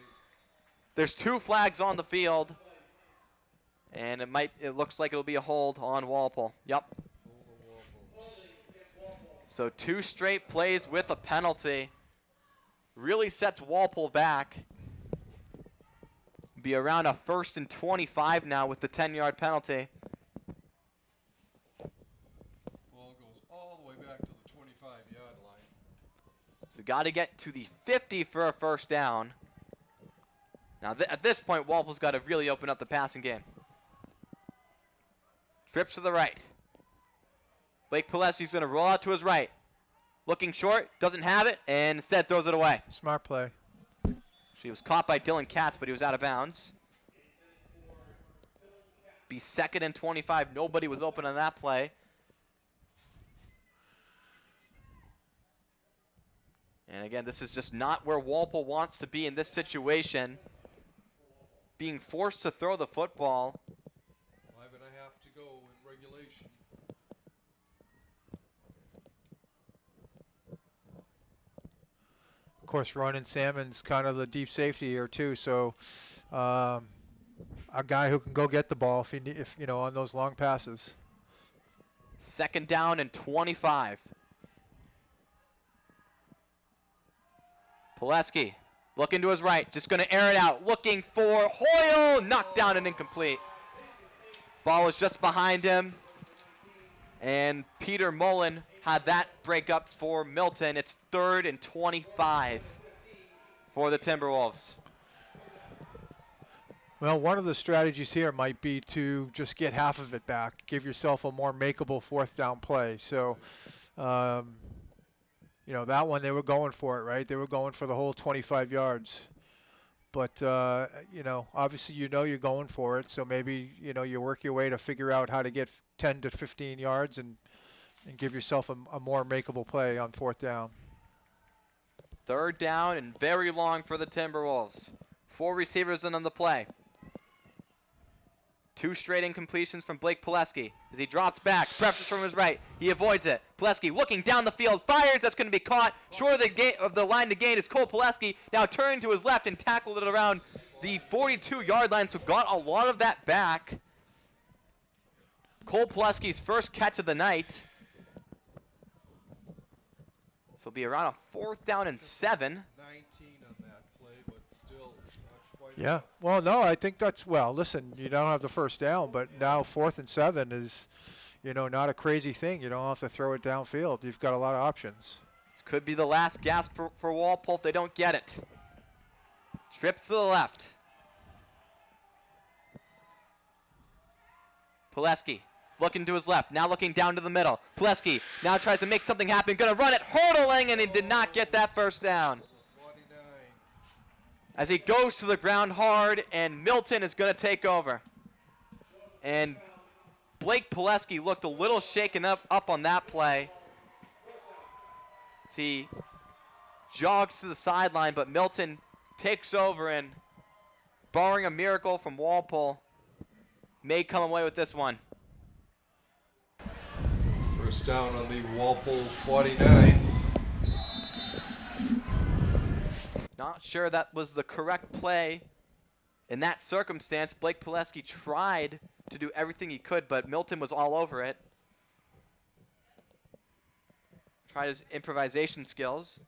there's 2 flags on the field, and it looks like it'll be a hold on Walpole. Yep. So 2 straight plays with a penalty. Really sets Walpole back. Be around a 1st and 25 now with the 10-yard penalty. Ball goes all the way back to the 25-yard line. So got to get to the 50 for a first down. Now at this point, Walpole's got to really open up the passing game. Trips to the right. Blake Pileski's going to roll out to his right. Looking short, doesn't have it, and instead throws it away. Smart play. She was caught by Dylan Katz, but he was out of bounds. Be 2nd and 25. Nobody was open on that play. And again, this is just not where Walpole wants to be in this situation. Being forced to throw the football. 5.5 to go in regulation. Of course, Ronan Salmon's kind of the deep safety here too, so a guy who can go get the ball if you know on those long passes. 2nd down and 25. Pileski Looking to his right, just going to air it out. Looking for Hoyle, knocked down and incomplete. Ball was just behind him. And Peter Mullen had that break up for Milton. It's 3rd and 25 for the Timberwolves. Well, one of the strategies here might be to just get half of it back, give yourself a more makeable 4th down play. So, you know, that one they were going for it, right? They were going for the whole 25 yards. But, you know, obviously you know you're going for it, so maybe, you know, you work your way to figure out how to get 10 to 15 yards and give yourself a more makeable play on 4th down. 3rd down and very long for the Timberwolves. 4 receivers in on the play. 2 straight incompletions from Blake Pileski as he drops back, pressures from his right. He avoids it. Pileski looking down the field, fires. That's going to be caught. Short of the line to gain is Cole Pileski. Now turning to his left and tackled it around the 42-yard line, so got a lot of that back. Cole Pileski's first catch of the night. This will be around a 4th down and 7. 19 on that play, but still not quite. Yeah. Well, no, I think that's, well, listen, you don't have the 1st down, but now 4th and 7 is, you know, not a crazy thing. You don't have to throw it downfield. You've got a lot of options. This could be the last gasp for Walpole if they don't get it. Trips to the left. Pileski looking to his left, now looking down to the middle. Pileski now tries to make something happen, gonna run it, hurdling, and he did not get that 1st down. 49. As he goes to the ground hard, and Milton is gonna take over. And Blake Pileski looked a little shaken up on that play. As he jogs to the sideline, but Milton takes over, and barring a miracle from Walpole, may come away with this one. 1st down on the Walpole 49. Not sure that was the correct play in that circumstance. Blake Pileski tried to do everything he could, but Milton was all over it. Tried his improvisation skills.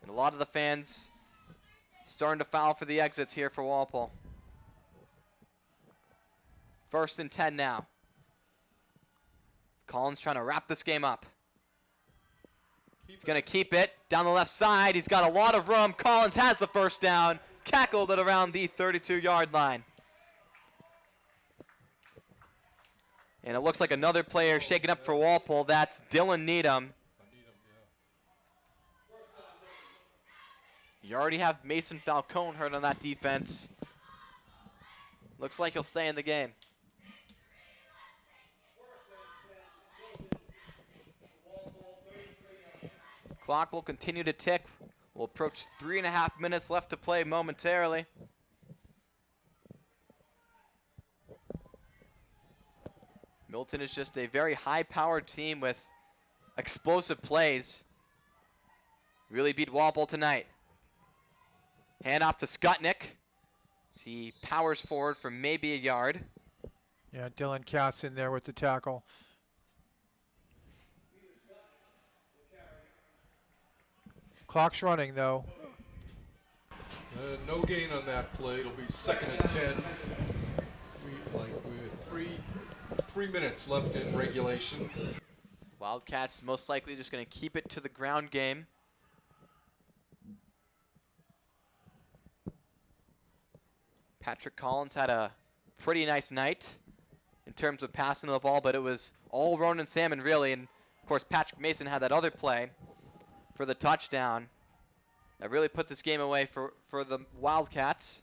And a lot of the fans starting to foul for the exits here for Walpole. 1st and 10 now. Collins trying to wrap this game up. He's going to keep it down the left side. He's got a lot of room. Collins has the 1st down. Tackled it around the 32-yard line. And it looks like another player shaking up for Walpole. That's Dylan Needham. You already have Mason Falcone hurt on that defense. Looks like he'll stay in the game. Clock will continue to tick. We'll approach 3.5 minutes left to play momentarily. Milton is just a very high-powered team with explosive plays. Really beat Walpole tonight. Hand off to Skutnik. He powers forward for maybe a yard. Yeah, Dylan Katz in there with the tackle. Clock's running, though. No gain on that play. It'll be 2nd and 10. With 3 minutes left in regulation. Wildcats most likely just going to keep it to the ground game. Patrick Collins had a pretty nice night in terms of passing the ball, but it was all Ronan Salmon, really. And, of course, Patrick Mason had that other play for the touchdown that really put this game away for the Wildcats.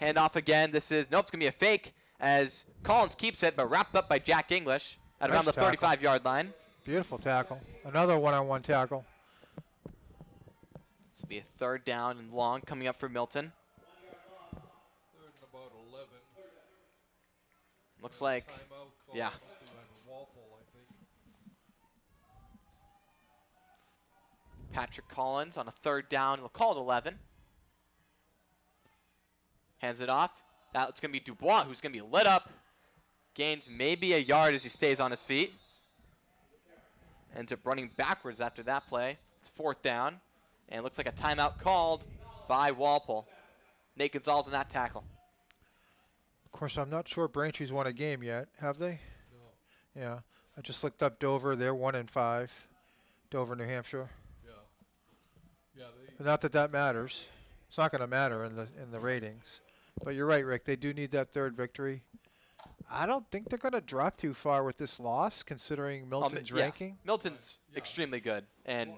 Handoff again. This is, nope, it's going to be a fake as Collins keeps it, but wrapped up by Jack English at around the 35-yard line. Beautiful tackle. Another one-on-one tackle. This will be a 3rd down and long coming up for Milton. 3rd and about 11. Looks like, Timeout call. yeah. Must be on Walpole, I think. Patrick Collins on a 3rd down. We'll call it 11. Hands it off. That's going to be Dubois, who's going to be lit up. Gains maybe a yard as he stays on his feet. Ends up running backwards after that play. It's 4th down. And it looks like a timeout called by Walpole. Nate Gonzalez on that tackle. Of course, I'm not sure Braintree's won a game yet. Have they? No. Yeah. I just looked up Dover. They're 1-5. Dover, New Hampshire. Yeah. Yeah. Not that that matters. It's not going to matter in the ratings. But you're right, Rick. They do need that third victory. I don't think they're going to drop too far with this loss, considering Milton's ranking. Milton's extremely good, and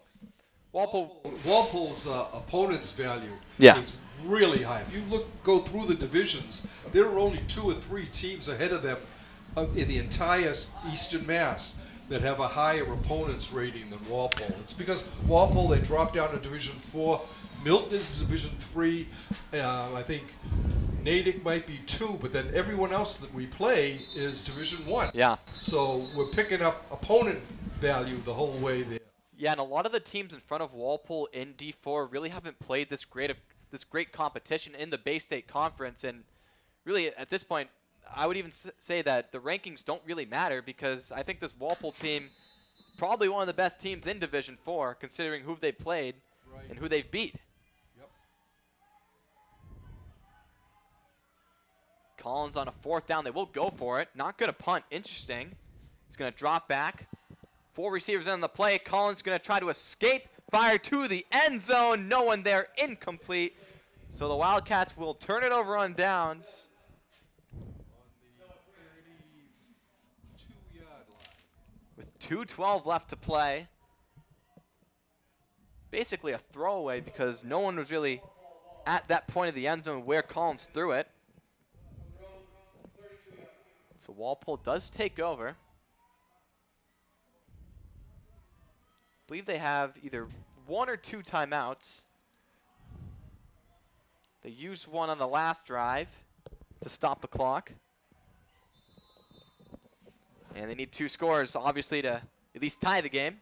Walpole's opponent's value Yeah. is really high. If you go through the divisions, there are only 2 or 3 teams ahead of them in the entire Eastern Mass that have a higher opponent's rating than Walpole. It's because Walpole, they dropped down to Division 4. Milton is Division 3. I think Natick might be 2, but then everyone else that we play is Division 1. Yeah. So we're picking up opponent value the whole way there. Yeah, and a lot of the teams in front of Walpole in D4 really haven't played this great competition in the Bay State Conference, and really at this point, I would even say that the rankings don't really matter, because I think this Walpole team probably one of the best teams in Division 4, considering who they played and who they've beat. Yep. Collins on a 4th down. They will go for it. Not going to punt. Interesting. He's going to drop back. 4 receivers in the play. Collins going to try to escape. Fire to the end zone. No one there. Incomplete. So the Wildcats will turn it over on downs. On the 32-yard line. With 2:12 left to play. Basically a throwaway, because no one was really at that point of the end zone where Collins threw it. So Walpole does take over. I believe they have either 1 or 2 timeouts. They used one on the last drive to stop the clock. And they need 2 scores, obviously, to at least tie the game.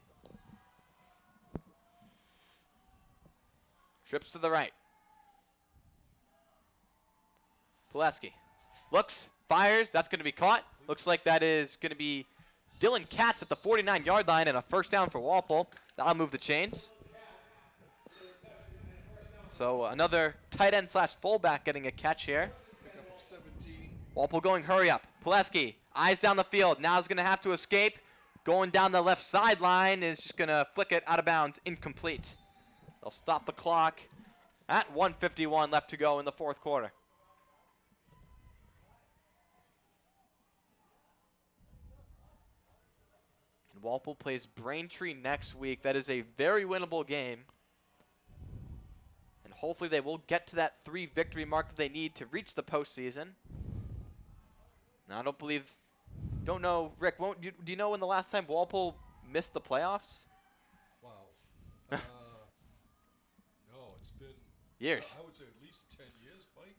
Trips to the right. Pileski looks, fires. That's going to be caught. Looks like that is going to be Dylan Katz at the 49-yard line, and a 1st down for Walpole. That'll move the chains. So another tight end / fullback getting a catch here. Pick up 17. Walpole going hurry up. Pileski, eyes down the field. Now he's going to have to escape. Going down the left sideline is just going to flick it out of bounds. Incomplete. They'll stop the clock at 1:51 left to go in the 4th quarter. And Walpole plays Braintree next week. That is a very winnable game. And hopefully they will get to that 3 victory mark that they need to reach the postseason. Now, don't know, Rick, do you know when the last time Walpole missed the playoffs? Wow. No, it's been Years. I would say at least 10 years, Mike.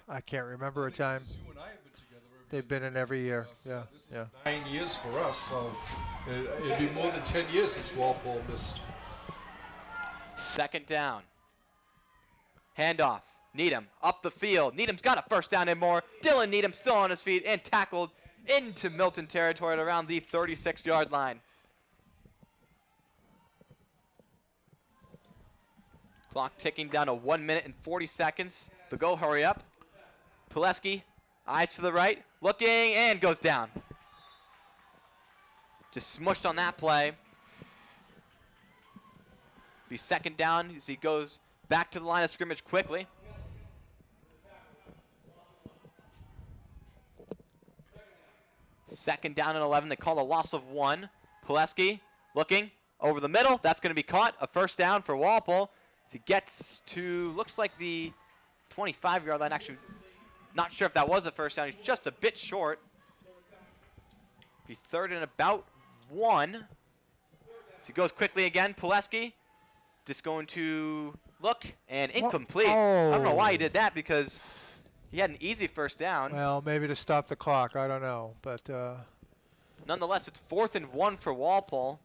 I can't remember a time. Since you and I have been together. They've been in every year. Yeah. This is 9 years for us, so it'd be more than 10 years since Walpole missed. 2nd down. Handoff. Needham up the field. Needham's got a 1st down and more. Dylan Needham still on his feet and tackled into Milton territory at around the 36-yard line. Clock ticking down to 1 minute and 40 seconds. The go hurry up. Pileski, eyes to the right, looking, and goes down. Just smushed on that play. Be 2nd down as he goes back to the line of scrimmage quickly. Second down and 11. They call a loss of 1. Pileski looking over the middle. That's going to be caught. A 1st down for Walpole. As he gets to, looks like the 25-yard line. Actually, not sure if that was a 1st down. He's just a bit short. Be 3rd and about 1. So he goes quickly again. Pileski just going to look, and incomplete. I don't know why he did that, because he had an easy 1st down. Well, maybe to stop the clock. I don't know. But nonetheless, it's 4th and 1 for Walpole.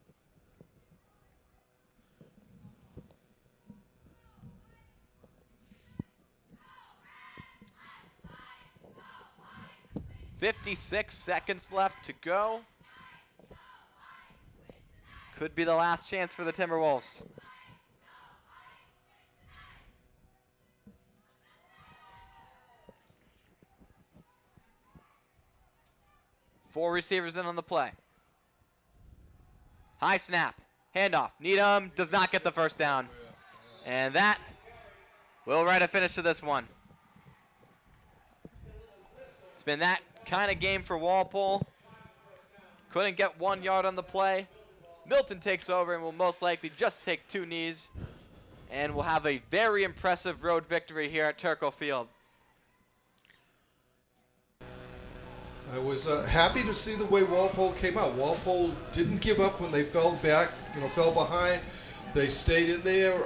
.56 seconds left to go. Could be the last chance for the Timberwolves. 4 receivers in on the play. High snap. Handoff. Needham does not get the first down. And that will write a finish to this one. It's been that kind of game for Walpole. Couldn't get 1 yard on the play. Milton takes over and will most likely just take 2 knees. And we'll have a very impressive road victory here at Turco Field. I was happy to see the way Walpole came out. Walpole didn't give up when they fell back, fell behind. They stayed in there.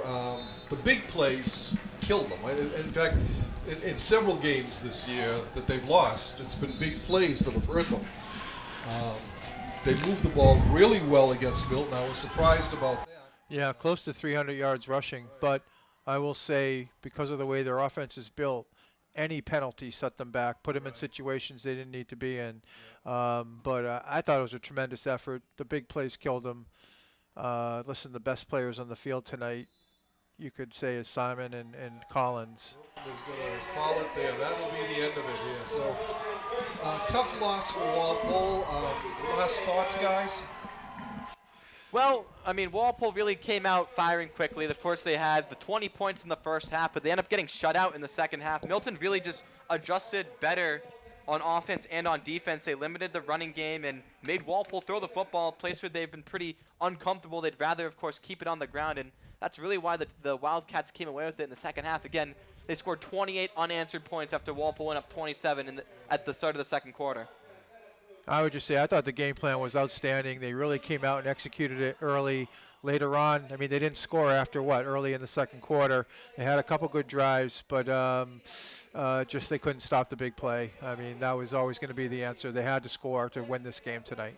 The big plays killed them. In fact, in several games this year that they've lost, it's been big plays that have hurt them. They moved the ball really well against Milton. I was surprised about that. Yeah, close to 300 yards rushing. But I will say, because of the way their offense is built, any penalty set them back, put them in situations they didn't need to be in. But I thought it was a tremendous effort. The big plays killed them. Listen, the best players on the field tonight, you could say, is Simon and Collins. Is going to call it there. That'll be the end of it here. So, tough loss for Walpole. Last thoughts, guys? Well, I mean, Walpole really came out firing quickly. Of course, they had the 20 points in the first half, but they ended up getting shut out in the second half. Milton really just adjusted better on offense and on defense. They limited the running game and made Walpole throw the football, a place where they've been pretty uncomfortable. They'd rather, of course, keep it on the ground, and that's really why the Wildcats came away with it in the second half. Again, they scored 28 unanswered points after Walpole went up 27 at the start of the second quarter. I would just say I thought the game plan was outstanding. They really came out and executed it early. Later on, I mean, they didn't score after early in the second quarter. They had a couple good drives, but just they couldn't stop the big play. I mean, that was always going to be the answer. They had to score to win this game tonight.